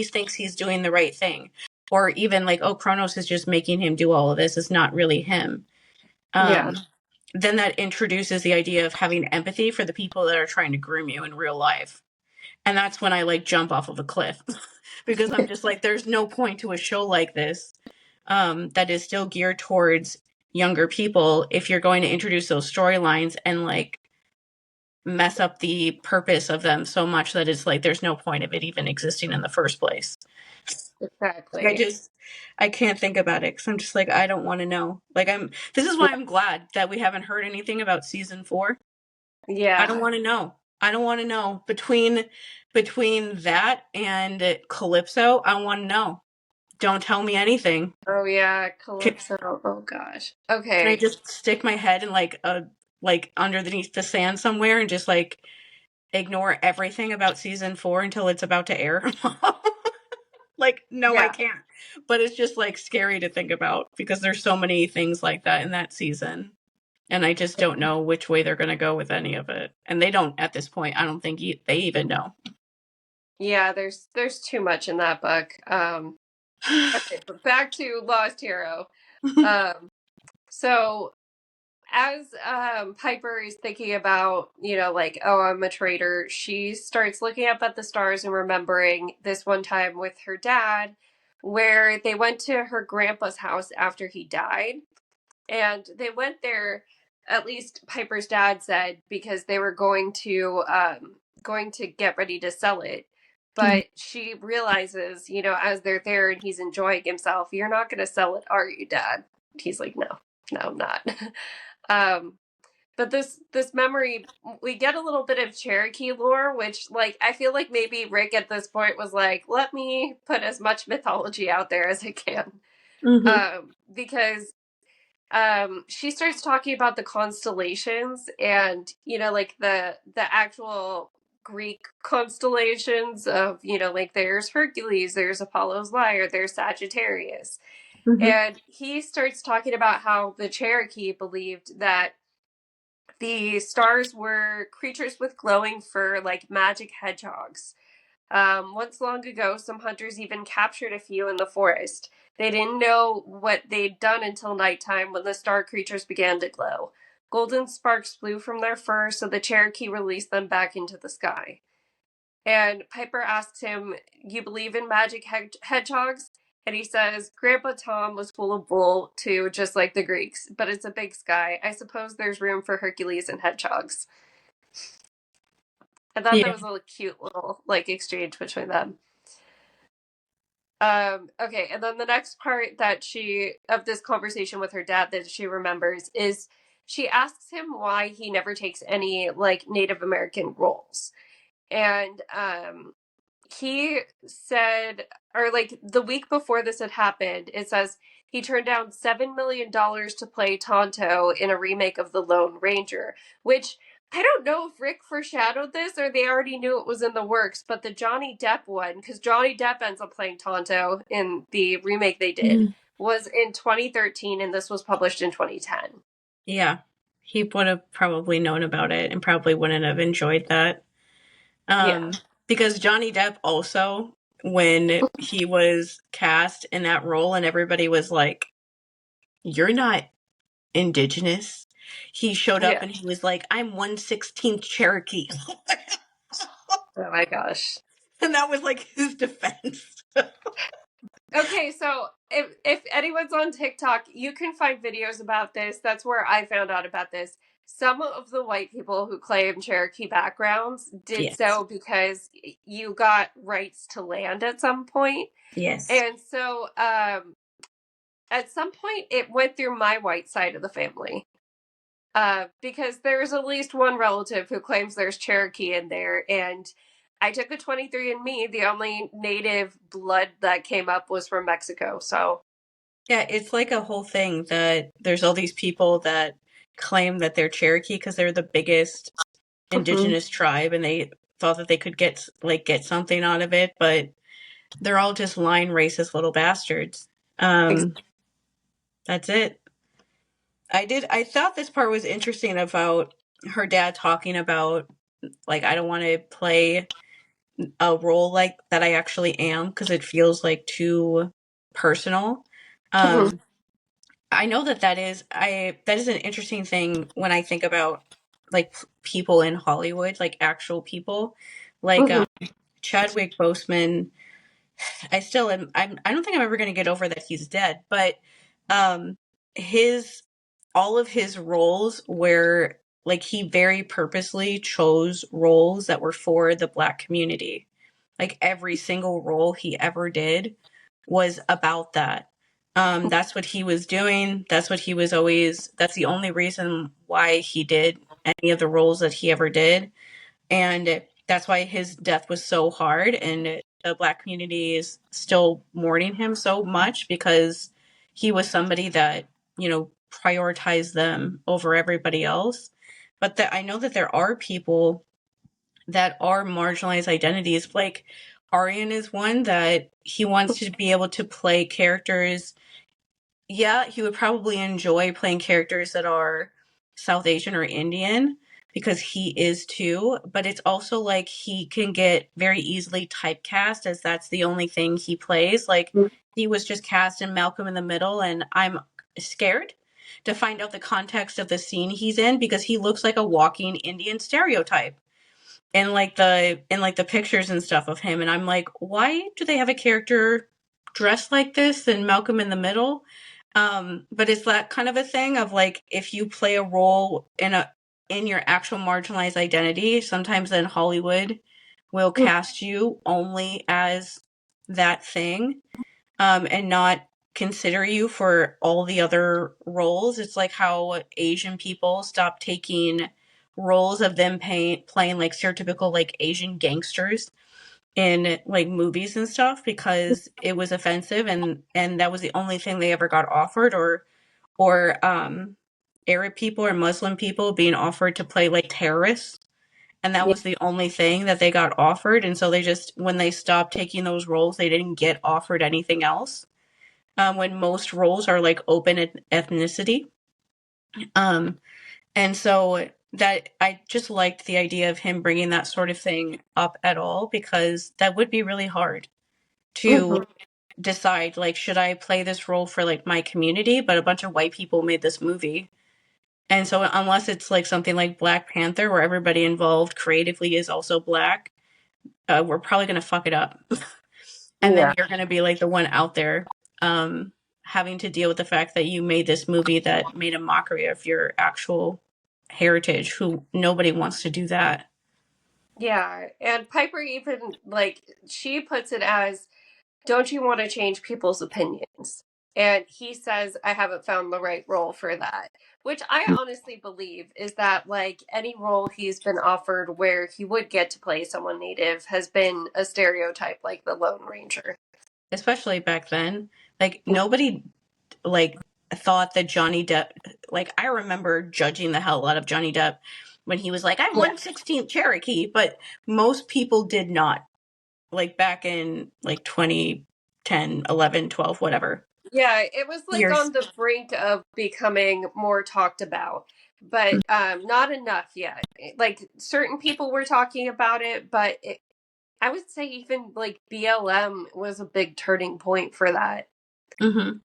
thinks he's doing the right thing, or even like, oh, Kronos is just making him do all of this, it's not really him. Yeah. Um, then that introduces the idea of having empathy for the people that are trying to groom you in real life. And that's when I like jump off of a cliff because I'm just like, there's no point to a show like this that is still geared towards younger people if you're going to introduce those storylines and like mess up the purpose of them so much that it's like there's no point of it even existing in the first place. Like Exactly. I can't think about it because I'm just like I don't want to know. Like this is why I'm glad that we haven't heard anything about season 4. I don't Yeah. want to know. I don't want to know between that and Calypso. I want to know. Don't tell me anything. Oh yeah, Can, Calypso. Oh gosh. can I Okay. just stick my head in like underneath the sand somewhere and just like ignore everything about season 4 until it's about to air? like, no, I Yeah. can't. But it's just like scary to think about because there's so many things like that in that season. And I just don't know which way they're going to go with any of it. And they don't at this point. I don't think they even know. Yeah, there's too much in that book. Okay, but back to Lost Hero. Um, so as Piper is thinking about, like, oh, I'm a traitor, she starts looking up at the stars and remembering this one time with her dad where they went to her grandpa's house after he died. And they went there, at least Piper's dad said, because they were going to get ready to sell it. But she realizes, as they're there and he's enjoying himself, you're not going to sell it, are you, Dad? He's like, no, I'm not. um, but this memory, we get a little bit of Cherokee lore, which, like, I feel like maybe Rick at this point was like, let me put as much mythology out there as I can. Because she starts talking about the constellations and, like the actual Greek constellations of, like there's Hercules, there's Apollo's Lyre, there's Sagittarius. And he starts talking about how the Cherokee believed that the stars were creatures with glowing fur, like magic hedgehogs. Once long ago, some hunters even captured a few in the forest. They didn't know what they'd done until nighttime when the star creatures began to glow. Golden sparks flew from their fur, so the Cherokee released them back into the sky. And Piper asks him, you believe in magic hedgehogs? And he says, Grandpa Tom was full of bull, too, just like the Greeks. But it's a big sky. I suppose there's room for Hercules and hedgehogs. I thought that Yeah. was a cute little, like, exchange between them. Okay, and then the next part of this conversation with her dad that she remembers is she asks him why he never takes any, like, Native American roles. And, he said, or like the week before this had happened, it says he turned down $7 million to play Tonto in a remake of The Lone Ranger, which I don't know if Rick foreshadowed this or they already knew it was in the works, but the Johnny Depp one, because Johnny Depp ends up playing Tonto in the remake they did, was in 2013 and this was published in 2010. Yeah. He would have probably known about it and probably wouldn't have enjoyed that. Yeah. Because Johnny Depp also, when he was cast in that role and everybody was like, you're not indigenous. He showed up Yeah. and he was like, I'm 1/16 Cherokee. Oh my gosh. And that was like his defense. Okay, so if anyone's on TikTok, you can find videos about this. That's where I found out about this. Some of the white people who claim Cherokee backgrounds did Yes. so because you got rights to land at some point. Yes. And so at some point it went through my white side of the family. Because there's at least one relative who claims there's Cherokee in there, and I took a 23andMe. The only native blood that came up was from Mexico, so. Yeah, it's like a whole thing that there's all these people that claim that they're Cherokee because they're the biggest indigenous tribe and they thought that they could get something out of it, but they're all just lying racist little bastards. That's it. I thought this part was interesting about her dad talking about, like, I don't want to play a role like that I actually am because it feels like too personal. I know that is an interesting thing when I think about like people in Hollywood, like actual people, like Chadwick Boseman. I don't think I'm ever going to get over that he's dead, but his all of his roles were like he very purposely chose roles that were for the Black community. Like every single role he ever did was about that. That's what he was doing. That's what he was always, that's the only reason why he did any of the roles that he ever did. And that's why his death was so hard. And the Black community is still mourning him so much because he was somebody that, prioritized them over everybody else. But I know that there are people that are marginalized identities, like Aryan is one that he wants to be able to play characters. Yeah, he would probably enjoy playing characters that are South Asian or Indian because he is too, but it's also like he can get very easily typecast as that's the only thing he plays. Like he was just cast in Malcolm in the Middle, and I'm scared to find out the context of the scene he's in because he looks like a walking Indian stereotype in like the pictures and stuff of him, and I'm like, why do they have a character dressed like this in Malcolm in the Middle? But it's that kind of a thing of like if you play a role in your actual marginalized identity, sometimes then Hollywood will cast you only as that thing, and not consider you for all the other roles. It's like how Asian people stop taking roles of them playing like stereotypical like Asian gangsters in like movies and stuff because it was offensive, and that was the only thing they ever got offered, or Arab people or Muslim people being offered to play like terrorists, and that Yeah. was the only thing that they got offered, and so they just when they stopped taking those roles they didn't get offered anything else, when most roles are like open ethnicity. Um, and so that I just liked the idea of him bringing that sort of thing up at all because that would be really hard to decide, like, should I play this role for like my community? But a bunch of white people made this movie. And so unless it's like something like Black Panther where everybody involved creatively is also black, we're probably going to fuck it up. And then Yeah. you're going to be like the one out there, um, having to deal with the fact that you made this movie that made a mockery of your actual heritage, who nobody wants to do that. Yeah. And Piper even, like, she puts it as, don't you want to change people's opinions? And he says, I haven't found the right role for that. Which I honestly believe is that, like, any role he's been offered where he would get to play someone native has been a stereotype, like the Lone Ranger. Especially back then. Like nobody like thought that Johnny Depp, like I remember judging the hell out of Johnny Depp when he was like, I'm Yeah. 1/16 Cherokee, but most people did not. Like back in like 2010, 11, 12, whatever Yeah, it was like years. on the brink of becoming more talked about, but not enough yet. Like certain people were talking about it, but I would say even like BLM was a big turning point for that. Mm-hmm.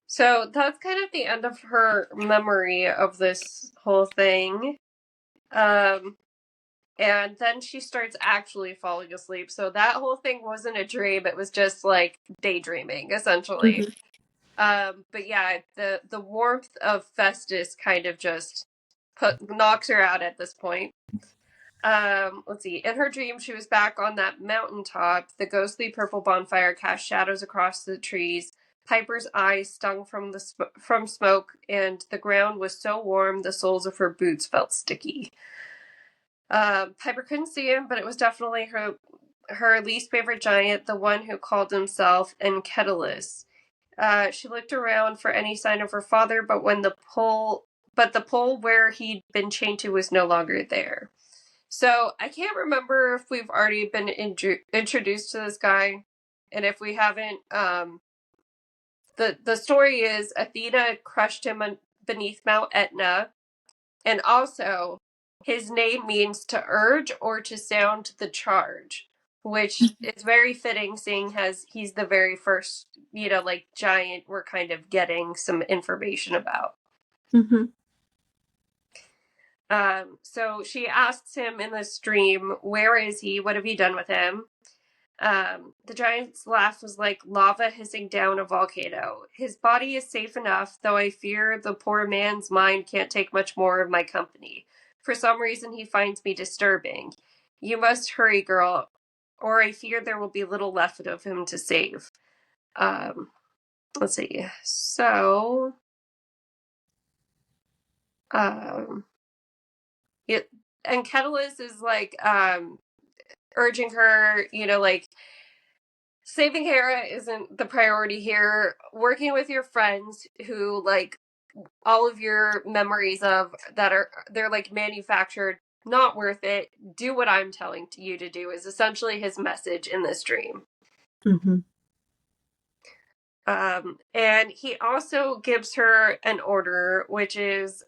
So that's kind of the end of her memory of this whole thing. Um, and then she starts actually falling asleep. So that whole thing wasn't a dream, it was just like daydreaming, essentially. Mm-hmm. But yeah, the warmth of Festus kind of just knocks her out at this point. Let's see. In her dream, she was back on that mountaintop. The ghostly purple bonfire cast shadows across the trees. Piper's eyes stung from smoke, and the ground was so warm the soles of her boots felt sticky. Piper couldn't see him, but it was definitely her least favorite giant, the one who called himself Enketilus. She looked around for any sign of her father, but the pole where he'd been chained to was no longer there. So I can't remember if we've already been introduced to this guy, and if we haven't, the story is Athena crushed him beneath Mount Etna, and also his name means to urge or to sound the charge, which is very fitting, seeing as he's the very first, like giant we're kind of getting some information about. Mm-hmm. So she asks him in the stream, where is he? What have you done with him? The giant's laugh was like lava hissing down a volcano. His body is safe enough, though I fear the poor man's mind can't take much more of my company. For some reason, he finds me disturbing. You must hurry, girl, or I fear there will be little left of him to save. Let's see. So, um, it, and Ketilus is like, urging her, like, saving Hera isn't the priority here. Working with your friends who, like, all of your memories of they're like manufactured not worth it. Do what I'm telling you to do is essentially his message in this dream. Mm-hmm. And he also gives her an order, which is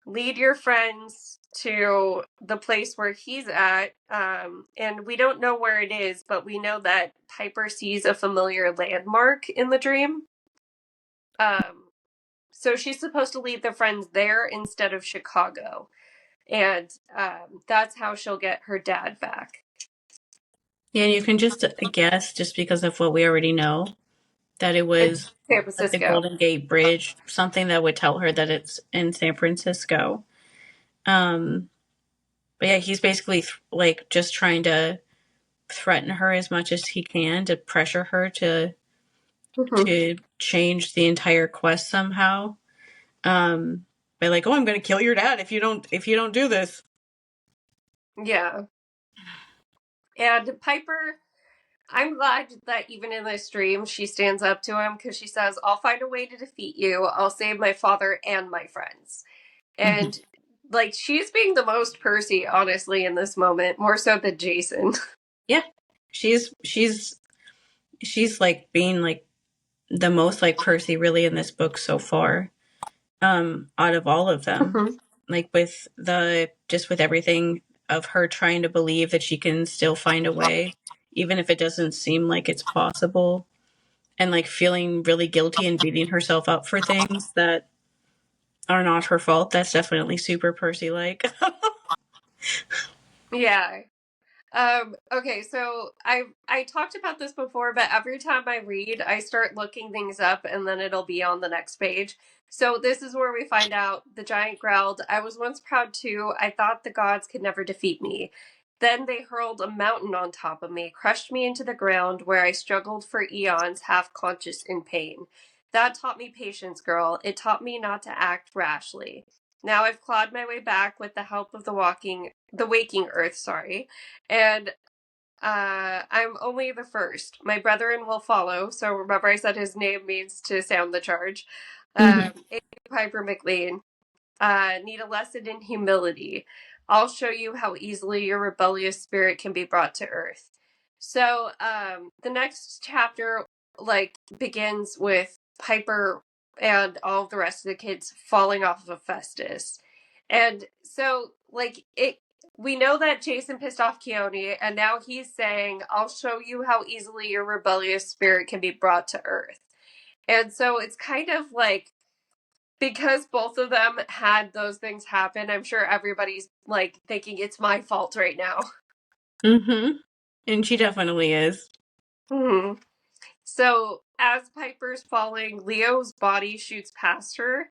lead your friends to the place where he's at. And we don't know where it is, but we know that Piper sees a familiar landmark in the dream. So she's supposed to lead the friends there instead of Chicago. And that's how she'll get her dad back. Yeah, and you can just guess, just because of what we already know, that it It's was San at the Francisco. Golden Gate Bridge, something that would tell her that it's in San Francisco. Um, but yeah, he's basically like just trying to threaten her as much as he can to pressure her Mm-hmm. to change the entire quest somehow. By like, oh, I'm going to kill your dad if you don't do this. Yeah. And Piper, I'm glad that even in this dream, she stands up to him because she says, I'll find a way to defeat you. I'll save my father and my friends. Mm-hmm. And, like, she's being the most Percy, honestly, in this moment, more so than Jason. Yeah, she's like being like the most like Percy really in this book so far. Out of all of them, Mm-hmm. like with the just with everything of her trying to believe that she can still find a way, even if it doesn't seem like it's possible, and like feeling really guilty and beating herself up for things that are not her fault. That's definitely super Percy like. Yeah. Okay, so I talked about this before, but every time I read, I start looking things up and then it'll be on the next page. So this is where we find out the giant growled, I was once proud too. I thought the gods could never defeat me. Then they hurled a mountain on top of me, crushed me into the ground where I struggled for eons, half conscious in pain. That taught me patience, girl. It taught me not to act rashly. Now I've clawed my way back with the help of the waking earth, sorry. And I'm only the first. My brethren will follow. So remember, I said his name means to sound the charge. Hmm. Piper McLean. Need a lesson in humility. I'll show you how easily your rebellious spirit can be brought to earth. So the next chapter like begins with Piper and all of the rest of the kids falling off of a Festus. And so like it we know that Jason pissed off Keone, and now he's saying, I'll show you how easily your rebellious spirit can be brought to earth. And so it's kind of like because both of them had those things happen, I'm sure everybody's like thinking it's my fault right now. Hmm. And she definitely is. Hmm. So as Piper's falling, Leo's body shoots past her.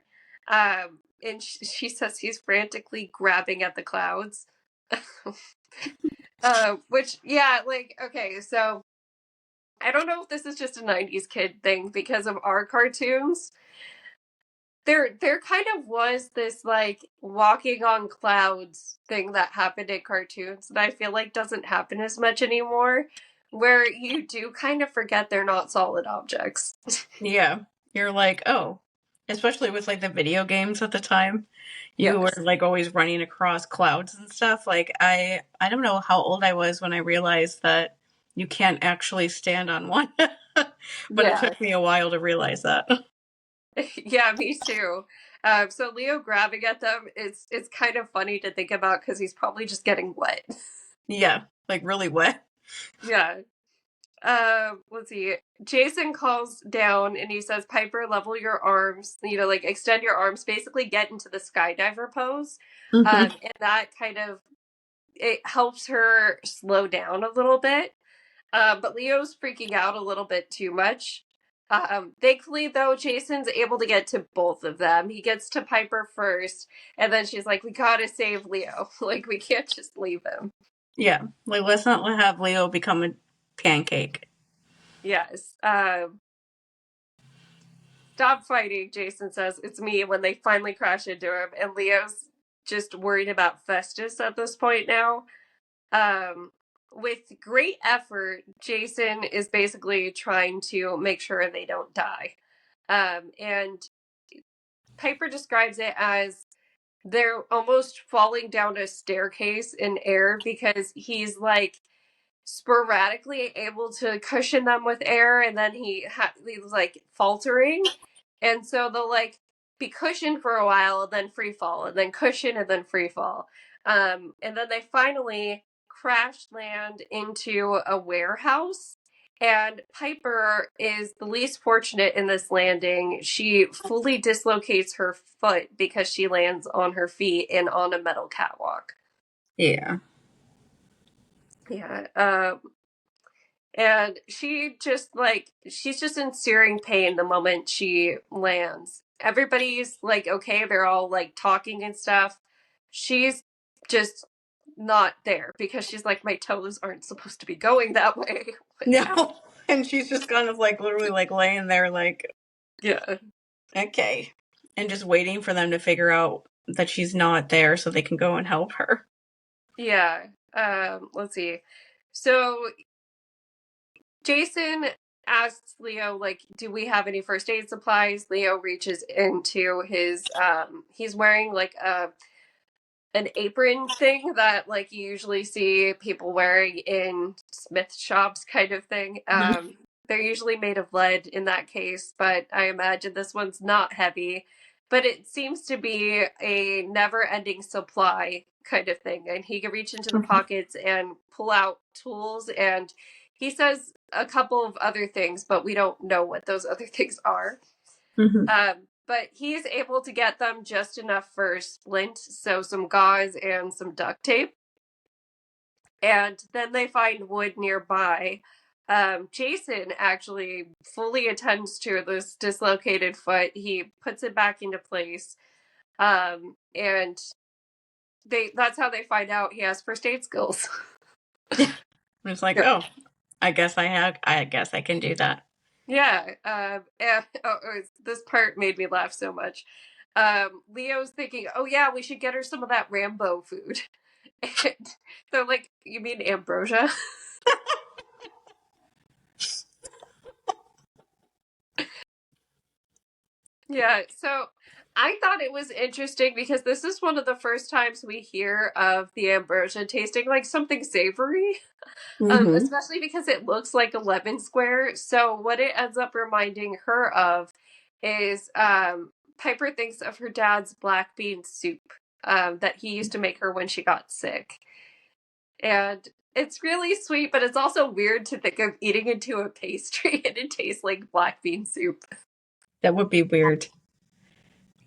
And she says he's frantically grabbing at the clouds. Which, yeah, like, okay, so I don't know if this is just a 90s kid thing because of our cartoons. There kind of was this like walking on clouds thing that happened in cartoons that I feel like doesn't happen as much anymore, where you do kind of forget they're not solid objects. Yeah. You're like, oh, especially with like the video games at the time, you were Yes. like always running across clouds and stuff. Like I don't know how old I was when I realized that you can't actually stand on one. But it Yeah. took me a while to realize that. Yeah, me too. So Leo grabbing at them is it's kind of funny to think about because he's probably just getting wet. Yeah, like really wet. Yeah. Let's see. Jason calls down and he says, Piper, level your arms, like extend your arms, basically get into the skydiver pose. Hmm. And that kind of it helps her slow down a little bit. But Leo's freaking out a little bit too much. Thankfully, though, Jason's able to get to both of them. He gets to Piper first, and then she's like, we gotta save Leo. Like, we can't just leave him. Yeah, like let's not have Leo become a pancake. Yes. Stop fighting, Jason says. It's me when they finally crash into him, and Leo's just worried about Festus at this point now. Um, with great effort, Jason is basically trying to make sure they don't die. And Piper describes it as they're almost falling down a staircase in air because he's like sporadically able to cushion them with air, and then he's like faltering, and so they'll like be cushioned for a while and then free fall and then cushion and then free fall, and then they finally crash land into a warehouse. And Piper is the least fortunate in this landing. She fully dislocates her foot because she lands on her feet and on a metal catwalk. Yeah. Yeah. And she's just in searing pain the moment she lands. Everybody's like, okay, they're all like talking and stuff. She's just not there because she's like, my toes aren't supposed to be going that way. No. And she's just kind of like literally like laying there like, Yeah. okay. And just waiting for them to figure out that she's not there so they can go and help her. Yeah. Let's see. So Jason asks Leo, like, do we have any first aid supplies? Leo reaches into his he's wearing like an apron thing that like you usually see people wearing in smith shops kind of thing. They're usually made of lead in that case, but I imagine this one's not heavy, but it seems to be a never-ending supply kind of thing, and he can reach into the pockets and pull out tools, and he says a couple of other things, but we don't know what those other things are. But he's able to get them just enough for splint, so some gauze and some duct tape. And then they find wood nearby. Jason actually fully attends to this dislocated foot. He puts it back into place. And that's how they find out he has first aid skills. It's like, oh, I guess I can do that. Yeah. This part made me laugh so much. Leo's thinking, oh yeah, we should get her some of that Rambo food. And they're like, you mean ambrosia? Yeah, so I thought it was interesting because this is one of the first times we hear of the ambrosia tasting like something savory, especially because it looks like a lemon square. So what it ends up reminding her of is Piper thinks of her dad's black bean soup that he used to make her when she got sick. And it's really sweet, but it's also weird to think of eating into a pastry and it tastes like black bean soup. That would be weird.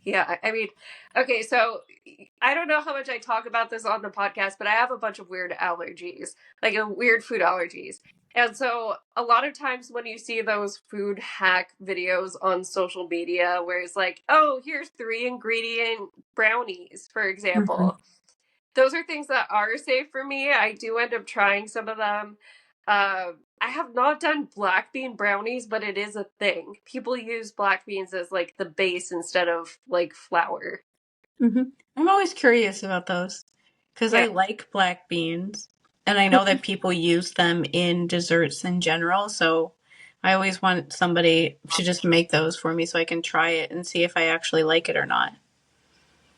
Yeah, I mean, okay, so I don't know how much I talk about this on the podcast, but I have a bunch of weird allergies, like weird food allergies. And so a lot of times when you see those food hack videos on social media where it's like, oh, here's 3-ingredient brownies, for example. Those are things that are safe for me. I do end up trying some of them. I have not done black bean brownies, but it is a thing. People use black beans as like the base instead of like flour. I'm always curious about those because I Yeah. like black beans and I know that people use them in desserts in general. So I always want somebody to just make those for me so I can try it and see if I actually like it or not.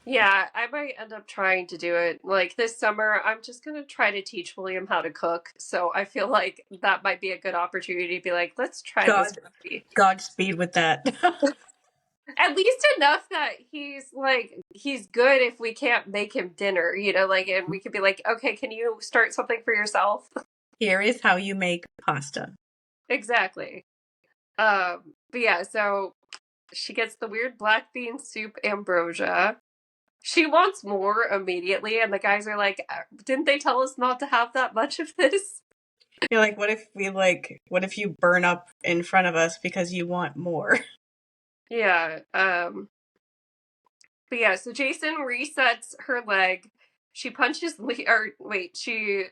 Yeah, I might end up trying to do it. Like this summer, I'm just going to try to teach William how to cook. So I feel like that might be a good opportunity to be like, let's try this recipe. Godspeed with that. At least enough that he's good if we can't make him dinner, like, and we could be like, okay, can you start something for yourself? Here is how you make pasta. Exactly. But yeah, so she gets the weird black bean soup ambrosia. She wants more immediately, and the guys are like, didn't they tell us not to have that much of this? You're like, what if you burn up in front of us because you want more? Yeah. But yeah, so Jason resets her leg. She punches she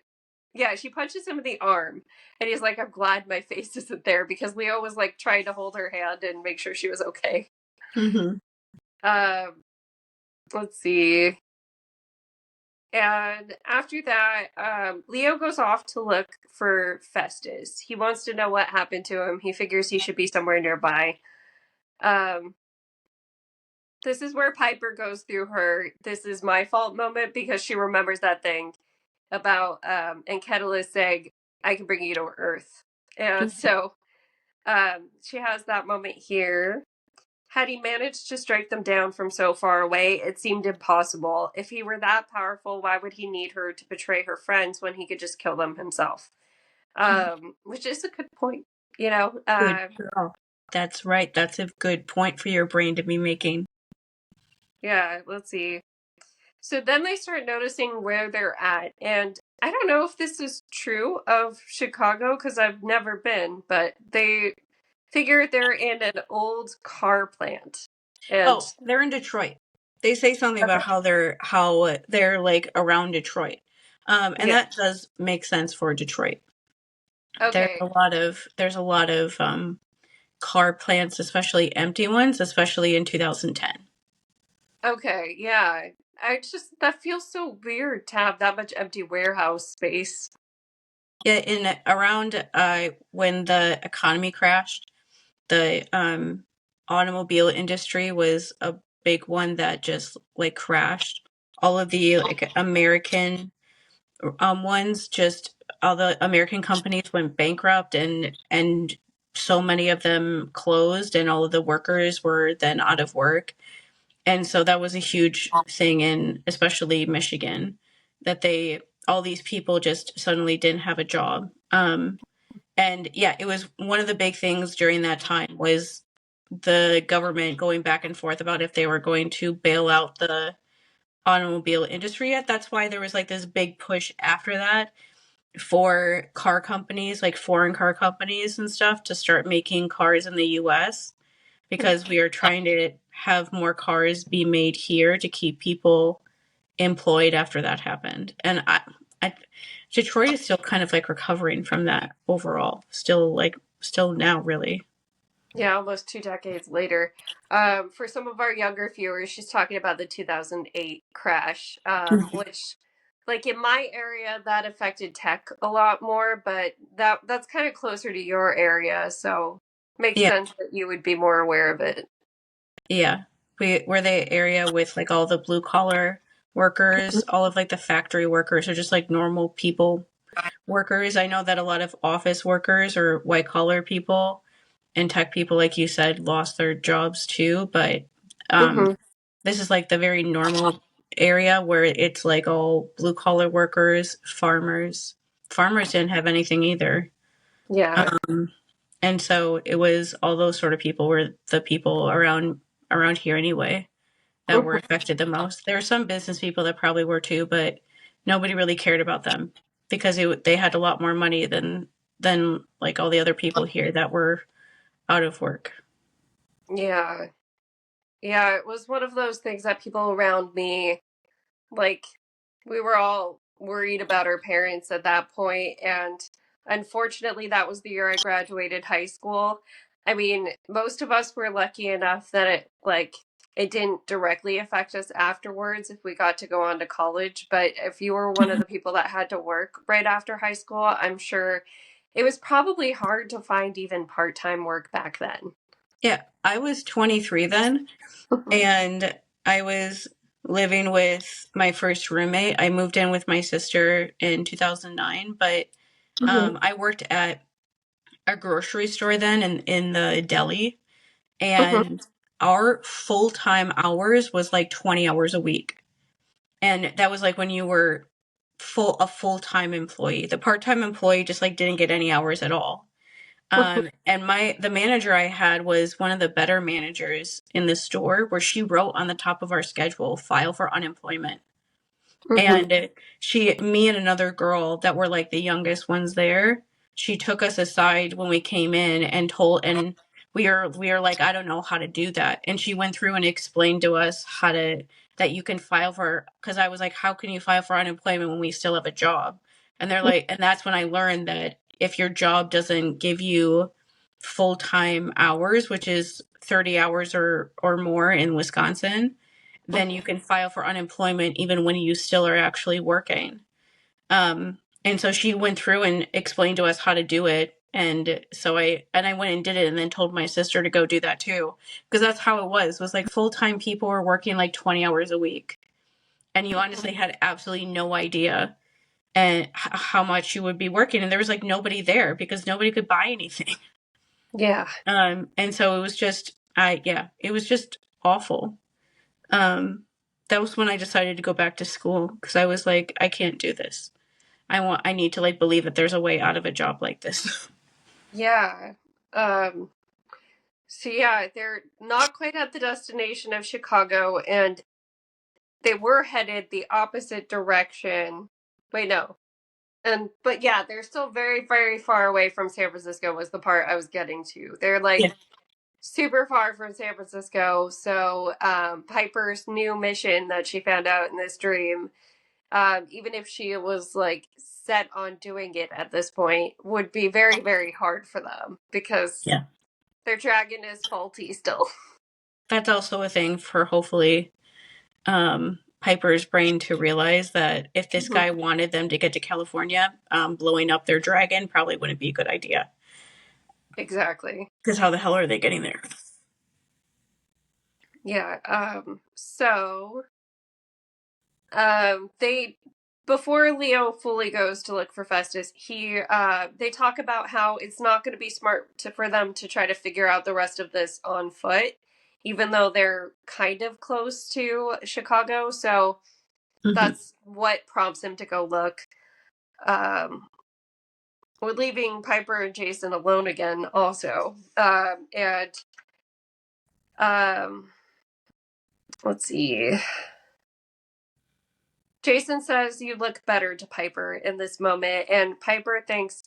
punches him in the arm, and he's like, I'm glad my face isn't there, because Leo was like trying to hold her hand and make sure she was okay. Let's see. And after that, Leo goes off to look for Festus. He wants to know what happened to him. He figures he should be somewhere nearby. this is where Piper goes through her "this is my fault" moment, because she remembers that thing about and Kettle is saying, "I can bring you to Earth," and so she has that moment here. Had he managed to strike them down from so far away, it seemed impossible. If he were that powerful, why would he need her to betray her friends when he could just kill them himself? Which is a good point, you know. Good girl. That's right. That's a good point for your brain to be making. Yeah, let's see. So then they start noticing where they're at, and I don't know if this is true of Chicago because I've never been, but they figure they're in an old car plant. And Oh, they're in Detroit. They say something about okay, how they're like around Detroit. And yeah, that does make sense for Detroit. okay, There's a lot of car plants, especially empty ones, especially in 2010. okay, yeah. I just that feels so weird to have that much empty warehouse space. Yeah, in around when the economy crashed, the automobile industry was a big one that just like crashed. All of the like American ones, just all the American companies went bankrupt, and so many of them closed, and all of the workers were then out of work. And so that was a huge thing in especially Michigan, that they all these people just suddenly didn't have a job. And yeah, it was one of the big things during that time was the government going back and forth about if they were going to bail out the automobile industry yet. That's why there was like this big push after that for car companies, like foreign car companies and stuff, to start making cars in the US, because we are trying to have more cars be made here to keep people employed after that happened. And I Detroit is still kind of like recovering from that overall. Still now really. Yeah, almost 2 decades later. For some of our younger viewers, she's talking about the 2008 crash, which, like in my area, that affected tech a lot more, but that's kind of closer to your area, so makes Yeah, sense that you would be more aware of it. yeah. We're the area with like all the blue collar workers, all of like the factory workers are just like normal people workers. I know that a lot of office workers or white collar people and tech people, like you said, lost their jobs too. But um, Hmm. this is like the very normal area where it's like all blue collar workers, farmers. Farmers didn't have anything either. Yeah. Um, and so it was all those sort of people were the people around here anyway that were Hmm. affected the most. There were some business people that probably were too, but nobody really cared about them because they had a lot more money than like all the other people here that were out of work. Yeah. Yeah, it was one of those things that people around me, like, we were all worried about our parents at that point, and unfortunately, that was the year I graduated high school. I mean, most of us were lucky enough that it didn't directly affect us afterwards if we got to go on to college, but if you were one of the people that had to work right after high school, I'm sure it was probably hard to find even part-time work back then. Yeah, I was 23 then, and I was living with my first roommate. I moved in with my sister in 2009, but Mhm. I worked at a grocery store then in the deli, Mhm. and our full-time hours was like 20 hours a week. And that was like when you were a full-time employee. The part-time employee just like didn't get any hours at all. And the manager I had was one of the better managers in the store, where she wrote on the top of our schedule, file for unemployment. Mhm. And me and another girl that were like the youngest ones there, she took us aside when we came in and we are like, I don't know how to do that. And she went through and explained to us that you can file for, because I was like, how can you file for unemployment when we still have a job? And they're like, and that's when I learned that if your job doesn't give you full-time hours, which is 30 hours or more in Wisconsin, then you can file for unemployment even when you still are actually working. And so she went through and explained to us how to do it. And so I went and did it, and then told my sister to go do that too, because that's how it was like full-time people were working like 20 hours a week, and you honestly had absolutely no idea and how much you would be working, and there was like nobody there because nobody could buy anything. Yeah. And so it was just it was just awful. That was when I decided to go back to school, because I was like, I can't do this. I need to like believe that there's a way out of a job like this. Yeah. So yeah, they're not quite at the destination of Chicago, and they were headed the opposite direction. Wait, no. But yeah, they're still very, very far away from San Francisco was the part I was getting to. They're like Yeah. super far from San Francisco. So Piper's new mission that she found out in this dream, even if she was like set on doing it at this point, would be very, very hard for them because Yeah. their dragon is faulty still. That's also a thing for hopefully Piper's brain to realize that if this guy wanted them to get to California, blowing up their dragon probably wouldn't be a good idea. Exactly. Because how the hell are they getting there? Yeah. They before Leo fully goes to look for Festus, they talk about how it's not going to be smart for them to try to figure out the rest of this on foot, even though they're kind of close to Chicago. So that's what prompts him to go look. We're leaving Piper and Jason alone again, also. And let's see. Jason says you look better to Piper in this moment, and Piper thinks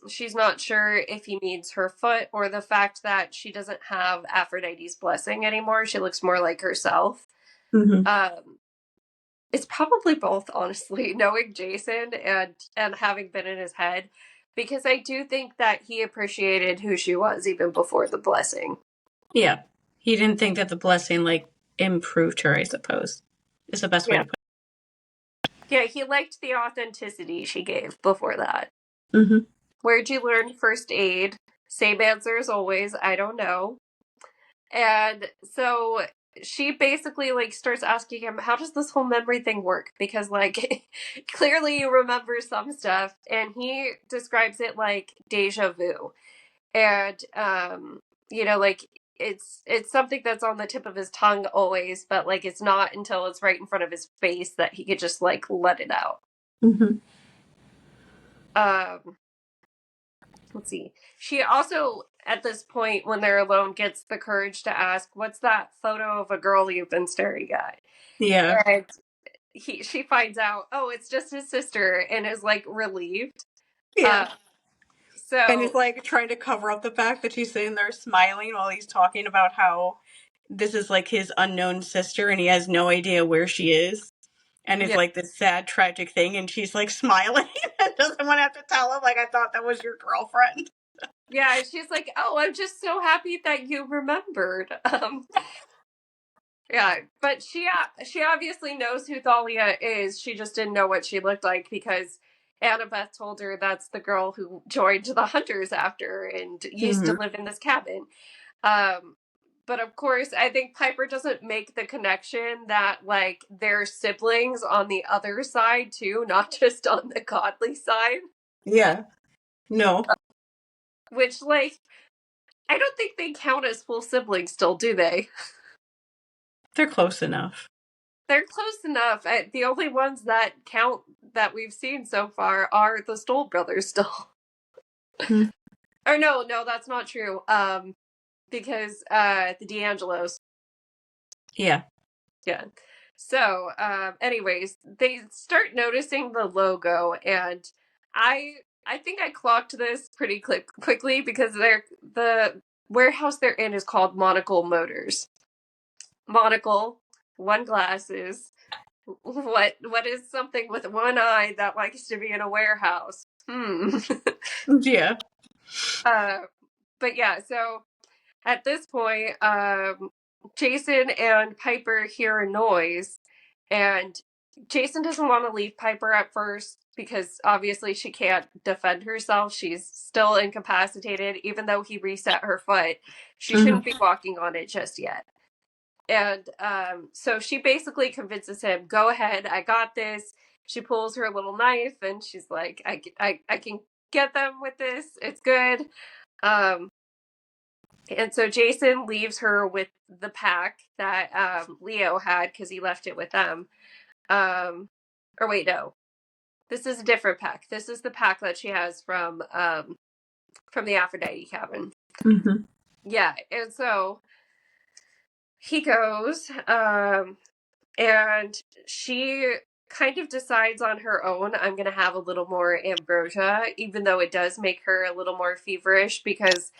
she's not sure if he needs her foot or the fact that she doesn't have Aphrodite's blessing anymore. She looks more like herself. Um, it's probably both, honestly, knowing Jason and having been in his head, because I do think that he appreciated who she was even before the blessing. Yeah. He didn't think that the blessing like improved her, I suppose. Is the best way Yeah. to put Yeah, he liked the authenticity she gave before that. it. Where'd you learn first aid? Same answer as always. I don't know. And so she basically like starts asking him, how does this whole memory thing work? Because like clearly you remember some stuff, and he describes it like deja vu. And like it's something that's on the tip of his tongue always, but like it's not until it's right in front of his face that he could just like let it out. Um let's see. She also, at this point, when they're alone, gets the courage to ask, what's that photo of a girl you've been staring at? Yeah. And she finds out, oh, it's just his sister, and is like relieved. Yeah. And he's So like trying to cover up the fact that she's sitting there smiling while he's talking about how this is like his unknown sister and he has no idea where she is. And it's yeah, like this sad, tragic thing, and she's like smiling and doesn't want to have to tell him, like, I thought that was your girlfriend. yeah, she's like, oh, I'm just so happy that you remembered. Yeah, but she obviously knows who Thalia is. She just didn't know what she looked like because Annabeth told her that's the girl who joined the hunters after and used to live in this cabin. Um, but of course, I think Piper doesn't make the connection that like they're siblings on the other side too, not just on the godly side. Yeah. No. Which like I don't think they count as full siblings still, do they? They're close enough. They're close enough. The only ones that count that we've seen so far are the Stoll brothers still. Or no, that's not true. Because the D'Angelos. Yeah. Yeah. So, anyways, they start noticing the logo, and I think I clocked this pretty quickly because the warehouse they're in is called Monocle Motors. Monocle, one glasses. What is something with one eye that likes to be in a warehouse? Yeah. But yeah, so at this point, Jason and Piper hear a noise, and Jason doesn't want to leave Piper at first because obviously she can't defend herself. She's still incapacitated, even though he reset her foot. She Mm-hmm. shouldn't be walking on it just yet. And so she basically convinces him, go ahead, I got this. She pulls her little knife and she's like, I can get them with this. It's good. Um, and so Jason leaves her with the pack that Leo had because he left it with them. Or wait, no. This is a different pack. This is the pack that she has from the Aphrodite cabin. Mm-hmm. Yeah, and so he goes, and she kind of decides on her own, I'm going to have a little more ambrosia, even though it does make her a little more feverish because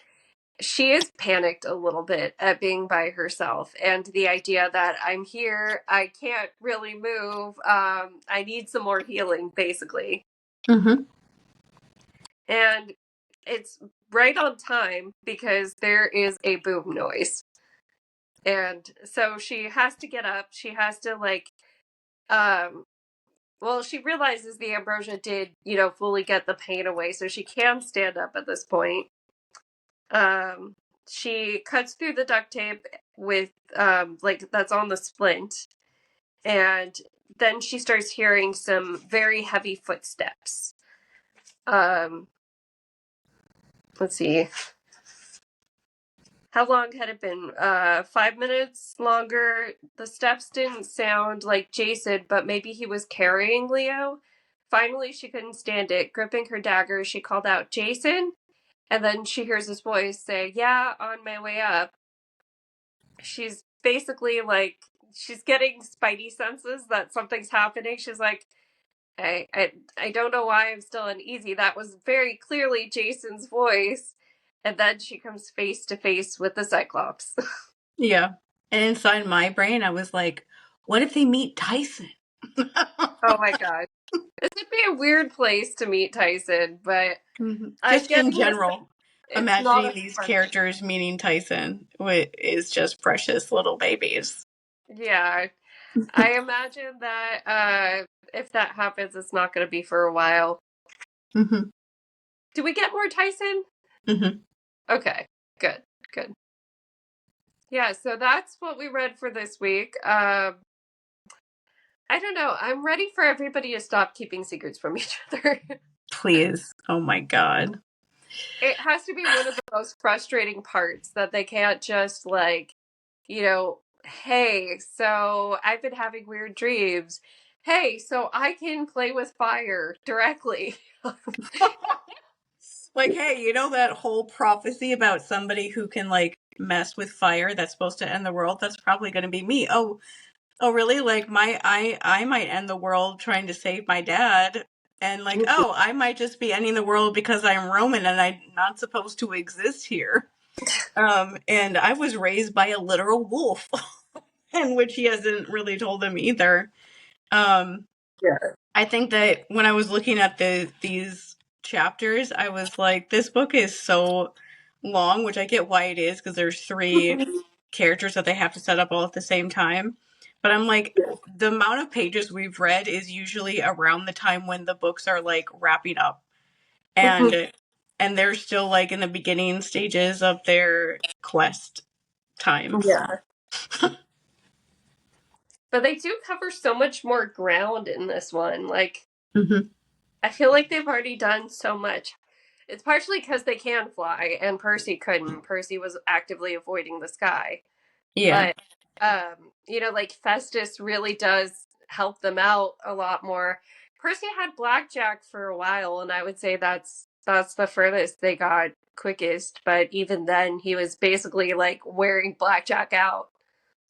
she is panicked a little bit at being by herself and the idea that I'm here, I can't really move, I need some more healing, basically. Mm-hmm. And it's right on time because there is a boom noise. And so she has to get up. She has to well, she realizes the ambrosia did, fully get the pain away, so she can stand up at this point. She cuts through the duct tape with that's on the splint, and then she starts hearing some very heavy footsteps. Let's see. How long had it been? 5 minutes longer. The steps didn't sound like Jason, but maybe he was carrying Leo. Finally, she couldn't stand it. Gripping her dagger, she called out, Jason? And then she hears his voice say, yeah, on my way up. She's basically like, she's getting spidey senses that something's happening. She's like, I don't know why I'm still uneasy. That was very clearly Jason's voice. And then she comes face to face with the Cyclops. Yeah. And inside my brain, I was like, what if they meet Tyson? Oh my god. This would be a weird place to meet Tyson, but Mm-hmm. I'm Just in getting general, it's not imagining a these fun. characters meeting Tyson is just precious little babies. Yeah. I imagine that if that happens, it's not going to be for a while. Mm-hmm. Do we get more Tyson? Mm-hmm. Okay, good, good. Yeah, so that's what we read for this week. I don't know. I'm ready for everybody to stop keeping secrets from each other. Please. Oh my god. It has to be one of the most frustrating parts that they can't just hey, so I've been having weird dreams. Hey, so I can play with fire directly. Like, hey, you know that whole prophecy about somebody who can like mess with fire that's supposed to end the world? That's probably going to be me. Oh, really? Like I might end the world trying to save my dad, and like, oh, I might just be ending the world because I'm Roman and I'm not supposed to exist here. And I was raised by a literal wolf, and which he hasn't really told him either. Um, Yeah. I think that when I was looking at these chapters, I was like, this book is so long, which I get why it is because there's three characters that they have to set up all at the same time. But I'm like, the amount of pages we've read is usually around the time when the books are like wrapping up. And they're still like in the beginning stages of their quest times. Yeah. But they do cover so much more ground in this one. Like, Mm-hmm. I feel like they've already done so much. It's partially because they can fly, and Percy couldn't. Percy was actively avoiding the sky. Yeah. But, like Festus really does help them out a lot more. Percy had blackjack for a while, and I would say that's the furthest they got quickest. But even then, he was basically like wearing blackjack out.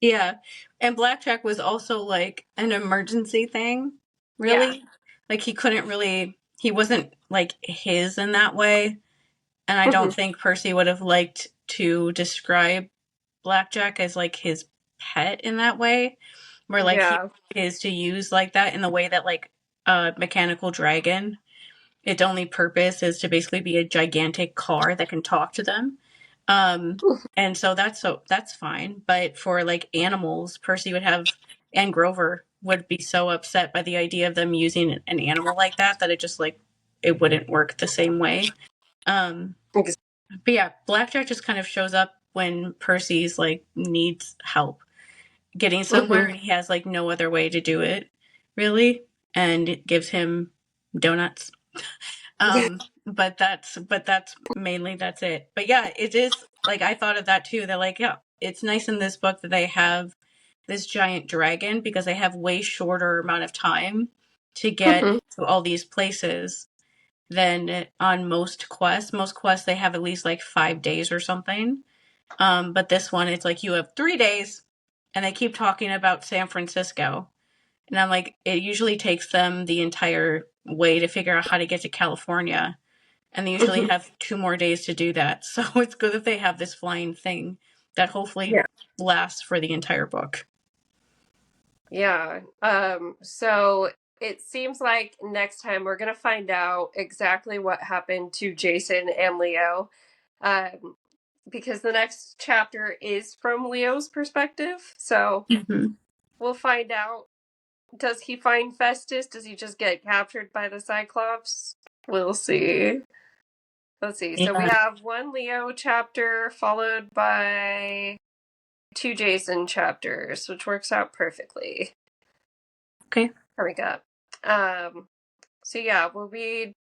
Yeah. And blackjack was also like an emergency thing, Yeah. really. Like he wasn't like his in that way. And I don't Mhm. think Percy would have liked to describe blackjack as like his pet in that way, where like he Yeah. is to use like that in the way that like a mechanical dragon, its only purpose is to basically be a gigantic car that can talk to them. Um, and so that's fine. But for like animals, Percy would have, and Grover would be so upset by the idea of them using an animal like that it just like it wouldn't work the same way. Um, Ex- but yeah, Blackjack just kind of shows up when Percy's like needs help getting somewhere mhm. and he has like no other way to do it really, and it gives him donuts. But that's mainly that's it. But yeah, it is like I thought of that too. That like yeah, it's nice in this book that they have this giant dragon because they have way shorter amount of time to get Mhm. to all these places than on most quests. Most quests they have at least like 5 days or something. But this one it's like you have 3 days, and they keep talking about San Francisco, and I'm like, it usually takes them the entire way to figure out how to get to California, and they usually Mhm. have 2 more days to do that. So it's good that they have this flying thing that hopefully Yeah. lasts for the entire book. Yeah. So it seems like next time we're gonna find out exactly what happened to Jason and Leo. Um, because the next chapter is from Leo's perspective. So Mm-hmm. we'll find out. Does he find Festus? Does he just get captured by the Cyclops? We'll see. Let's see. So we Yeah. have one Leo chapter followed by two Jason chapters, which works out perfectly. Okay. There we go. So yeah, we'll read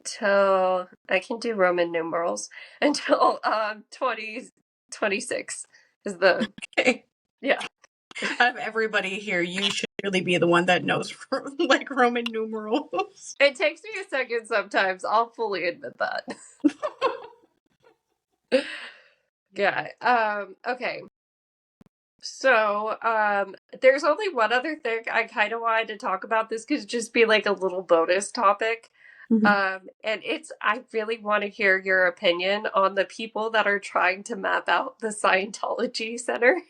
till I can do Roman numerals until 2026 is the Okay. yeah. Out of everybody here, you should really be the one that knows like Roman numerals. It takes me a second sometimes. I'll fully admit that. Yeah. Okay. So, there's only one other thing I kind of wanted to talk about. This could just be like a little bonus topic. Mhm. And it's, I really want to hear your opinion on the people that are trying to map out the Scientology Center.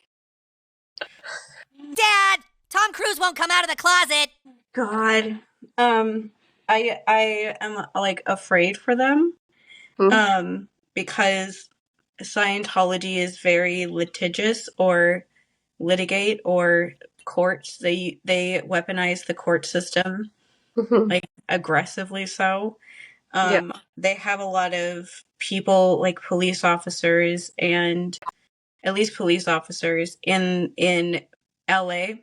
Dad, Tom Cruise won't come out of the closet. God, I am like afraid for them, Hmm. because Scientology is very litigious or litigate or courts. They weaponize the court system Hmm. like aggressively. So Yeah. they have a lot of people like police officers and at least police officers in LA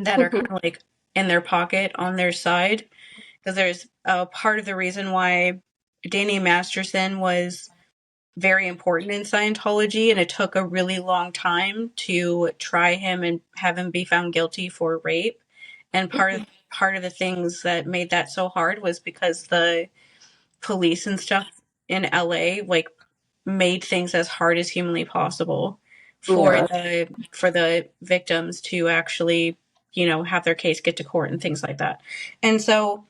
that are kind of like in their pocket on their side, because there's a part of the reason why Danny Masterson was very important in Scientology, and it took a really long time to try him and have him be found guilty for rape. And part of the things that made that so hard was because the police and stuff in LA like made things as hard as humanly possible Yeah. for the victims to actually, have their case get to court and things like that. And so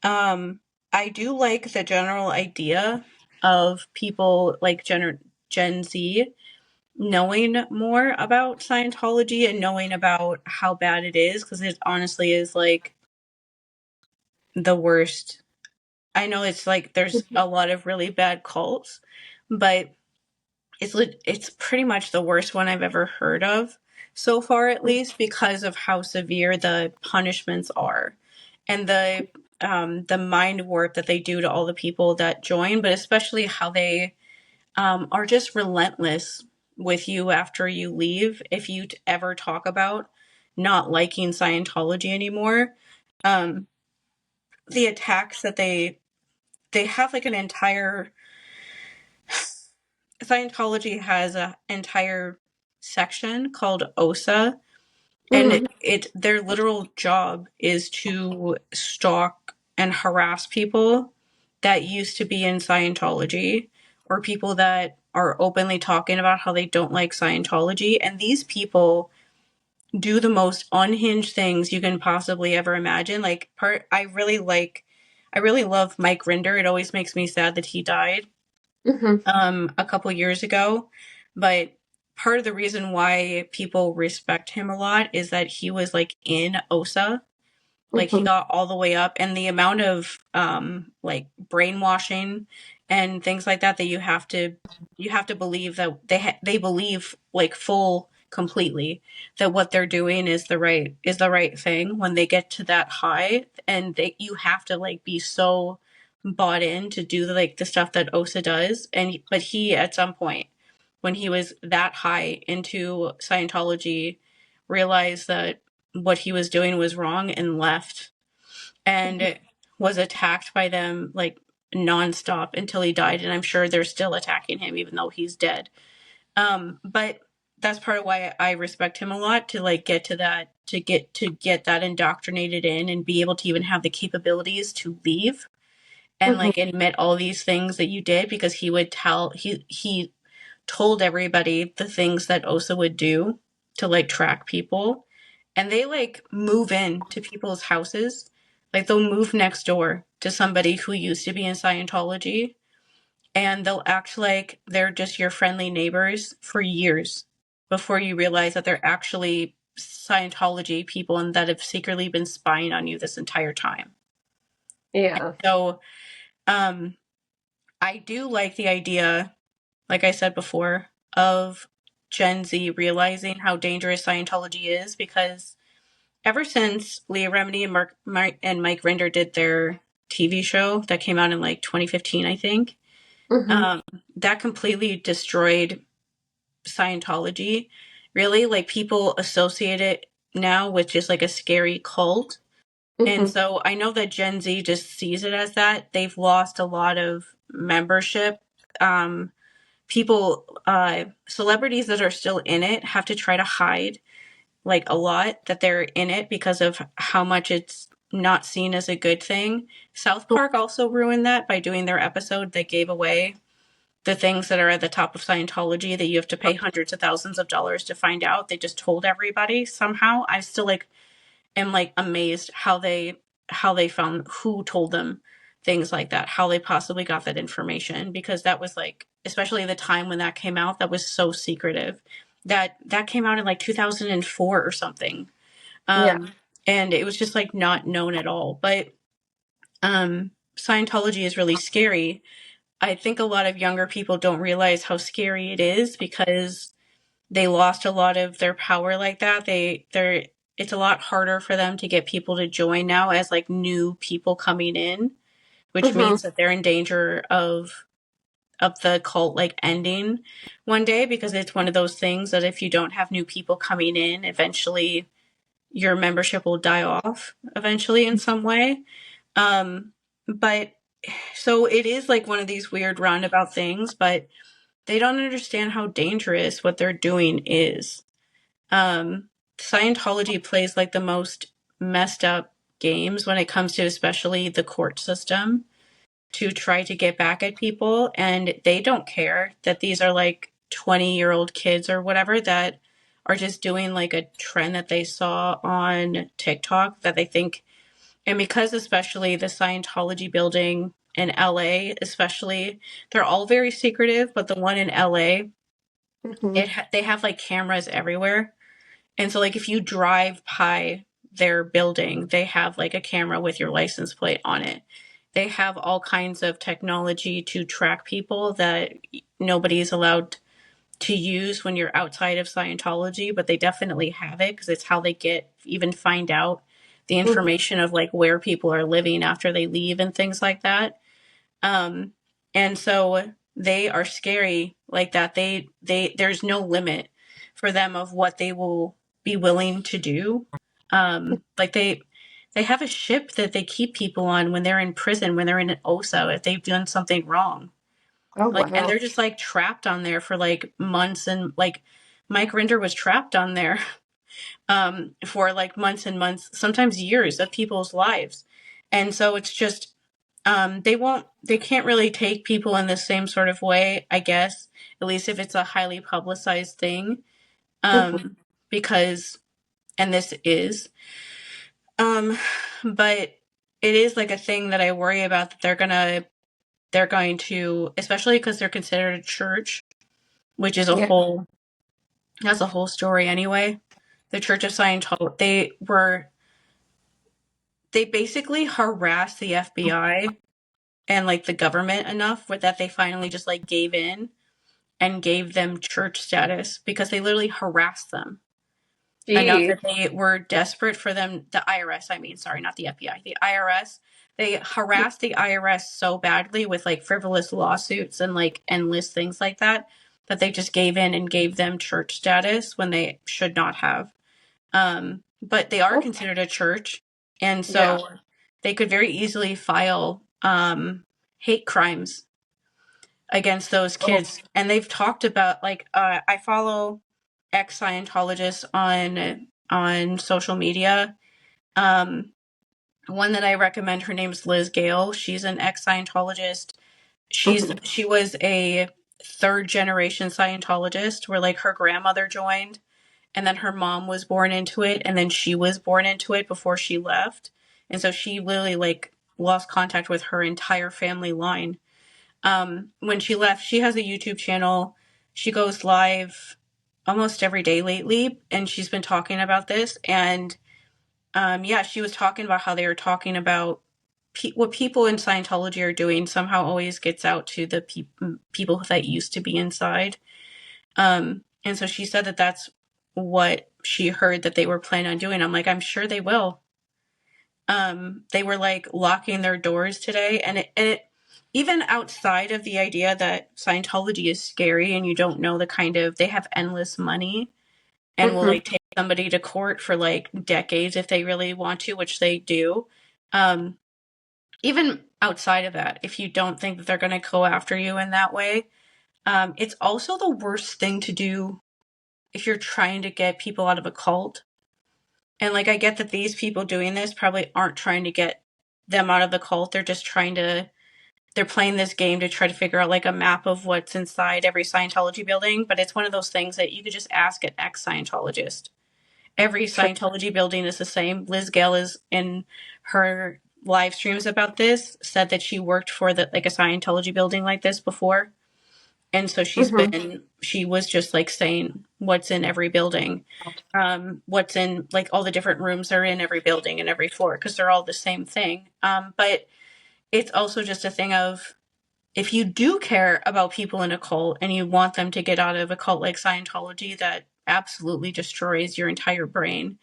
I do like the general idea of people like Gen Z knowing more about Scientology and knowing about how bad it is, because it honestly is like the worst. I know it's like there's a lot of really bad cults, but it's pretty much the worst one I've ever heard of so far, at least because of how severe the punishments are and the mind warp that they do to all the people that join, but especially how they are just relentless with you after you leave if you ever talk about not liking Scientology anymore. Um, the attacks that they have like an entire Scientology has an entire section called OSA, and Hmm. their literal job is to stalk and harass people that used to be in Scientology or people that are openly talking about how they don't like Scientology. And these people do the most unhinged things you can possibly ever imagine. Like I really love Mike Rinder. It always makes me sad that he died Hmm. a couple years ago, but part of the reason why people respect him a lot is that he was like in OSA, like he Hmm. got all the way up, and the amount of like brainwashing and things like that that you have to believe that they believe like full completely that what they're doing is the right thing when they get to that high, and you have to like be so bought in to do like the stuff that Osa does. But he, at some point when he was that high into Scientology, realized that what he was doing was wrong and left, and was attacked by them like nonstop until he died. And I'm sure they're still attacking him even though he's dead. But that's part of why I respect him a lot, to like get to that, to get that indoctrinated in and be able to even have the capabilities to leave and like admit all these things that you did, because he told everybody the things that Osa would do to like track people, and they like move in to people's houses. Like they'll move next door to somebody who used to be in Scientology, and they'll act like they're just your friendly neighbors for years before you realize that they're actually Scientology people and that have secretly been spying on you this entire time. Yeah. So I do like the idea, like I said before, of Gen Z realizing how dangerous Scientology is, because ever since Leah Remini and Mike Rinder did their TV show that came out in like 2015, I think, that completely destroyed Scientology. Really, like people associate it now with just like a scary cult. And so I know that Gen Z just sees it as that. They've lost a lot of membership. People, celebrities that are still in it have to try to hide like a lot that they're in it because of how much it's not seen as a good thing. South Park also ruined that by doing their episode that gave away the things that are at the top of Scientology that you have to pay hundreds of thousands of dollars to find out. They just told everybody somehow. I still like am like amazed how they found who told them things like that, how they possibly got that information, because that was like, especially the time when that came out, that was so secretive. That came out in like 2004 or something. And it was just like not known at all. But Scientology is really scary. I think a lot of younger people don't realize how scary it is because they lost a lot of their power like that. It's a lot harder for them to get people to join now as like new people coming in, which means that they're in danger of the cult like ending one day, because it's one of those things that if you don't have new people coming in, eventually your membership will die off eventually in some way. But so it is like one of these weird roundabout things, but they don't understand how dangerous what they're doing is. Scientology plays like the most messed up games when it comes to especially the court system to try to get back at people, and they don't care that these are like 20-year-old kids or whatever that are just doing like a trend that they saw on TikTok that they think. And because especially the Scientology building in LA, especially, they're all very secretive, but the one in LA, they have like cameras everywhere. And so like if you drive by their building, they have like a camera with your license plate on it. They have all kinds of technology to track people that nobody's allowed to use when you're outside of Scientology, but they definitely have it because it's how they find out the information of like where people are living after they leave and things like that. And so they are scary like that. There's no limit for them of what they will be willing to do. Like they have a ship that they keep people on when they're in prison, when they're in an OSA, if they've done something wrong. Oh, like, wow. And they're just like trapped on there for like months, and like Mike Rinder was trapped on there for like months and months, sometimes years of people's lives. And so it's just they can't really take people in the same sort of way, I guess, at least if it's a highly publicized thing. Because, and this is, but it is like a thing that I worry about, that they're going to, especially because they're considered a church, which is that's a whole story anyway. The Church of Scientology, they basically harassed the FBI and like the government enough that they finally just like gave in. and gave them church status because they literally harassed them enough Gee. that they were desperate for them. The IRS, I mean, sorry, not the FBI, the IRS. They harassed the IRS so badly with like frivolous lawsuits and like endless things like that that they just gave in and gave them church status when they should not have. But they are considered a church, and Yeah. so they could very easily file hate crimes against those kids. And they've talked about like I follow ex Scientologists on social media. One that I recommend, her name's Liz Gale. She's an ex Scientologist. She was a third generation Scientologist where like her grandmother joined and then her mom was born into it and then she was born into it before she left. And so she literally like lost contact with her entire family line. When she left, she has a YouTube channel. She goes live almost every day lately, and she's been talking about this. And yeah, she was talking about how they were talking about what people in Scientology are doing somehow always gets out to the people that used to be inside. And so she said that that's what she heard that they were planning on doing. I'm like, I'm sure they will. They were like locking their doors today, and it even outside of the idea that Scientology is scary and you don't know the kind of, they have endless money and will like take somebody to court for like decades if they really want to, which they do. Even outside of that, if you don't think that they're going to go after you in that way, it's also the worst thing to do if you're trying to get people out of a cult. And like, I get that these people doing this probably aren't trying to get them out of the cult. They're just they're playing this game to try to figure out like a map of what's inside every Scientology building. But it's one of those things that you could just ask an ex-Scientologist. Every Scientology building is the same. Liz Gale is in her live streams about this, said that she worked for like a Scientology building like this before. And so she was just like saying what's in every building, what's in like all the different rooms are in every building and every floor because they're all the same thing. But it's also just a thing of, if you do care about people in a cult and you want them to get out of a cult like Scientology that absolutely destroys your entire brain,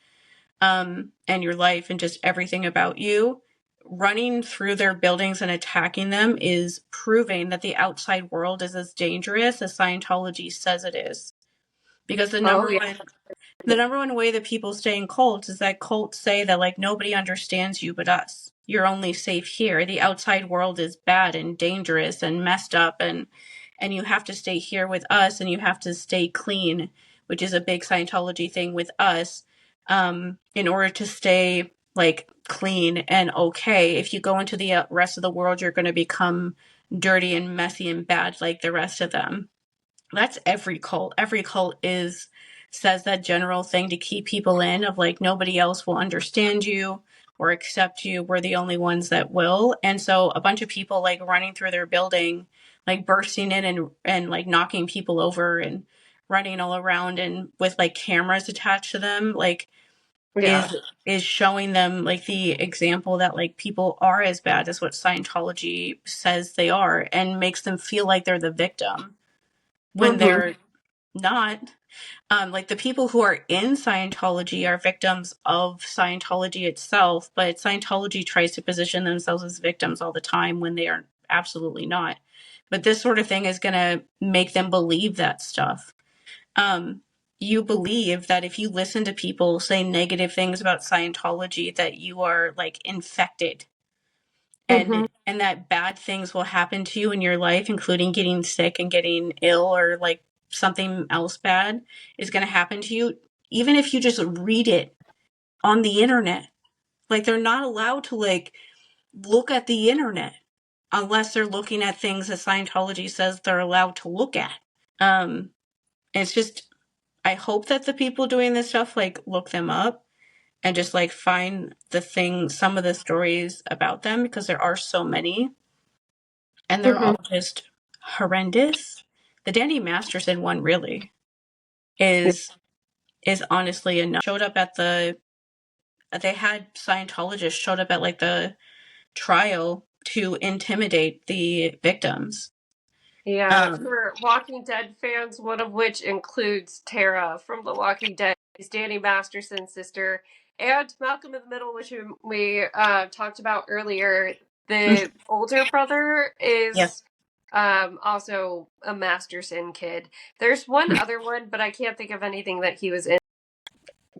and your life and just everything about you, running through their buildings and attacking them is proving that the outside world is as dangerous as Scientology says it is. Because the number one way that people stay in cults is that cults say that like nobody understands you but us. You're only safe here. The outside world is bad and dangerous and messed up, and you have to stay here with us, and you have to stay clean, which is a big Scientology thing with us, in order to stay like clean and okay. If you go into the rest of the world, you're going to become dirty and messy and bad like the rest of them. That's every cult. Every cult says that general thing to keep people in, of like nobody else will understand you or accept you. We're the only ones that will. And so a bunch of people like running through their building, like bursting in and like knocking people over and running all around and with like cameras attached to them, like is showing them like the example that like people are as bad as what Scientology says they are, and makes them feel like they're the victim when they're not. Like the people who are in Scientology are victims of Scientology itself, but Scientology tries to position themselves as victims all the time when they are absolutely not. But this sort of thing is going to make them believe that stuff. You believe that if you listen to people say negative things about Scientology, that you are like infected, and that bad things will happen to you in your life, including getting sick and getting ill, or like something else bad is going to happen to you, even if you just read it on the internet. Like, they're not allowed to like look at the internet unless they're looking at things that Scientology says they're allowed to look at. It's just, I hope that the people doing this stuff like look them up and just like find some of the stories about them, because there are so many, and they're all just horrendous. The Danny Masterson one really is honestly enough. They had Scientologists showed up at like the trial to intimidate the victims. Yeah, Um, for Walking Dead fans, one of which includes Tara from The Walking Dead, is Danny Masterson's sister, and Malcolm in the Middle, which we talked about earlier. The older brother yes. is also a Masterson kid. There's one other one, but I can't think of anything that he was in.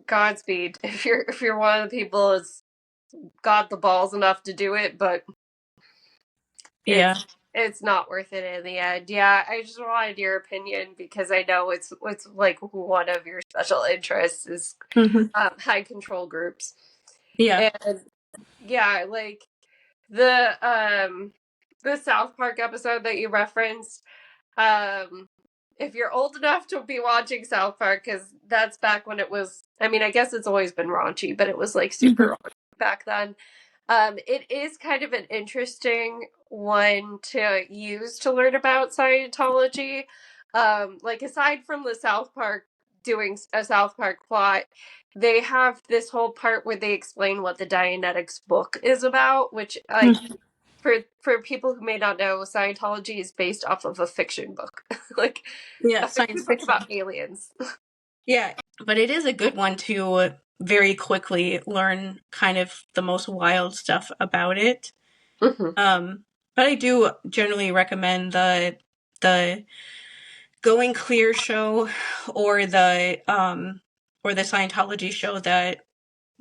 Godspeed if you're one of the people that's got the balls enough to do it, but Yeah. it's not worth it in the end. Yeah, I just wanted your opinion because I know it's like one of your special interests is Hmm. high control groups. Yeah. And yeah, like the South Park episode that you referenced, um if you're old enough to be watching South Park, because that's back when it was, I mean, I guess it's always been raunchy, but it was like Hmm. super raunchy back then. It is kind of an interesting one to use to learn about Scientology. Like aside from the South Park doing a South Park plot, they have this whole part where they explain what the Dianetics book is about, which like for people who may not know, Scientology is based off of a fiction book, like Yeah. a Science fiction book fiction. about aliens. Yeah, but it is a good one to very quickly learn kind of the most wild stuff about it. Hmm. But I do generally recommend the Going Clear show or the Scientology show that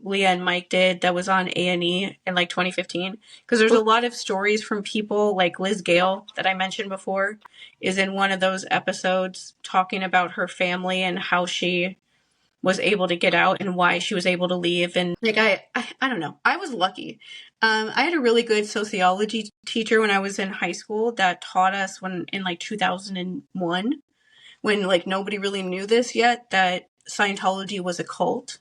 Leah and Mike did that was on A&E in like 2015, because there's a lot of stories from people like Liz Gale that I mentioned before is in one of those episodes talking about her family and how she was able to get out and why she was able to leave. And like I don't know, I was lucky. I had a really good sociology teacher when I was in high school that taught us when in like 2001, when like nobody really knew this yet, that Scientology was a cult.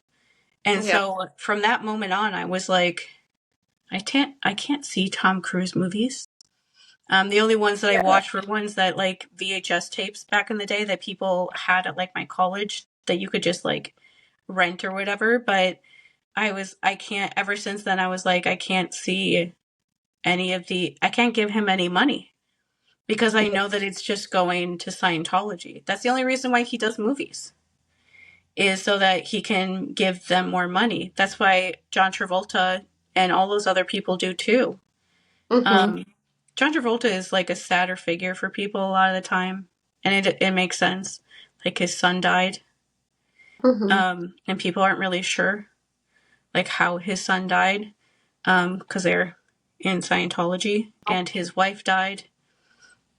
And Yeah. so from that moment on, I was like, I can't see Tom Cruise movies. The only ones that I Yeah. watched were ones that like VHS tapes back in the day that people had at like my college that you could just like rent or whatever. But I can't, ever since then, I was like, I can't see I can't give him any money because I know that it's just going to Scientology. That's the only reason why he does movies, is so that he can give them more money. That's why John Travolta and all those other people do too. Hmm. Um, John Travolta is like a sadder figure for people a lot of the time, and it makes sense. Like his son died, Hmm. and people aren't really sure like how his son died, because they're in Scientology, and his wife died,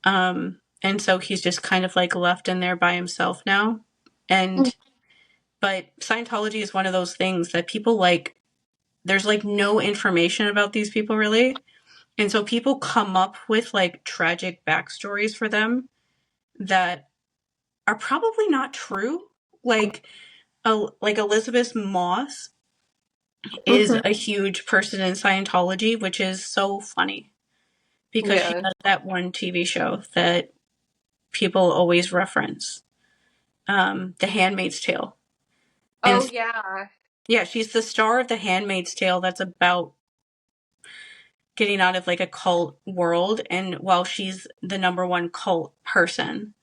and so he's just kind of like left in there by himself now. And but Scientology is one of those things that people like. There's like no information about these people really. And so people come up with like tragic backstories for them that are probably not true. Like like Elizabeth Moss is Hmm. a huge person in Scientology, which is so funny because she Yeah. has that one TV show that people always reference, The Handmaid's Tale. Oh And yeah. yeah, she's the star of The Handmaid's Tale that's about getting out of like a cult world, and while she's the number one cult person.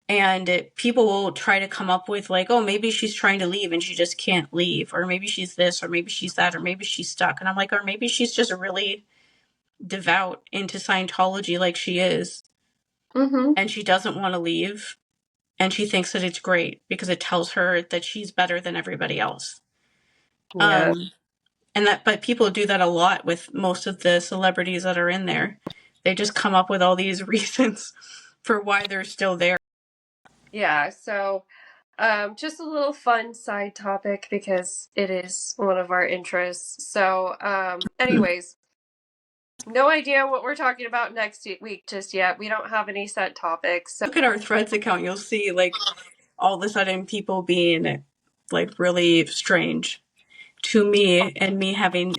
And people will try to come up with like, oh, maybe she's trying to leave and she just can't leave, or maybe she's this, or maybe she's that, or maybe she's stuck. And I'm like, or maybe she's just really devout into Scientology like she is, Hmm. and she doesn't want to leave, and she thinks that it's great because it tells her that she's better than everybody else. Yeah. Um, but people do that a lot with most of the celebrities that are in there. They just come up with all these reasons for why they're still there. Yeah. So, just a little fun side topic because it is one of our interests. So, anyways, no idea what we're talking about next week just yet. We don't have any set topics. So, Look at our Threads account, you'll see like all of a sudden people being like really strange to me, and me having,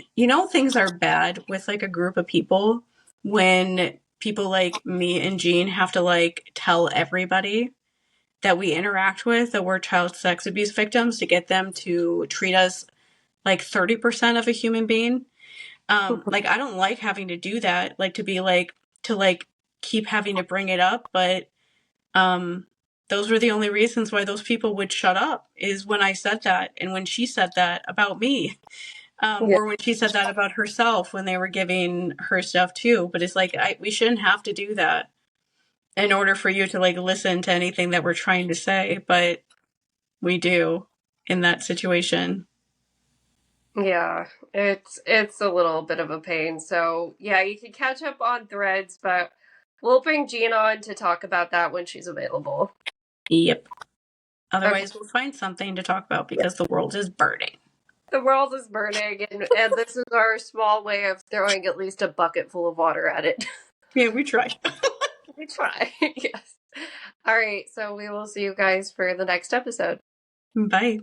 things are bad with like a group of people when people like me and Jean have to like tell everybody that we interact with that we're child sex abuse victims to get them to treat us like 30% of a human being. Like I don't like having to do that, like to be like, to like keep having to bring it up, but those were the only reasons why those people would shut up, is when I said that and when she said that about me. Yeah. Or when she said that about herself when they were giving her stuff too. But it's like, we shouldn't have to do that in order for you to like listen to anything that we're trying to say, but we do in that situation. Yeah, it's a little bit of a pain. So yeah, you can catch up on Threads, but we'll bring Jean on to talk about that when she's available. Yep. Otherwise, Okay. we'll find something to talk about because the world is burning. The world is burning, and this is our small way of throwing at least a bucket full of water at it. Yeah, we try. We try. Yes. All right, so we will see you guys for the next episode. Bye.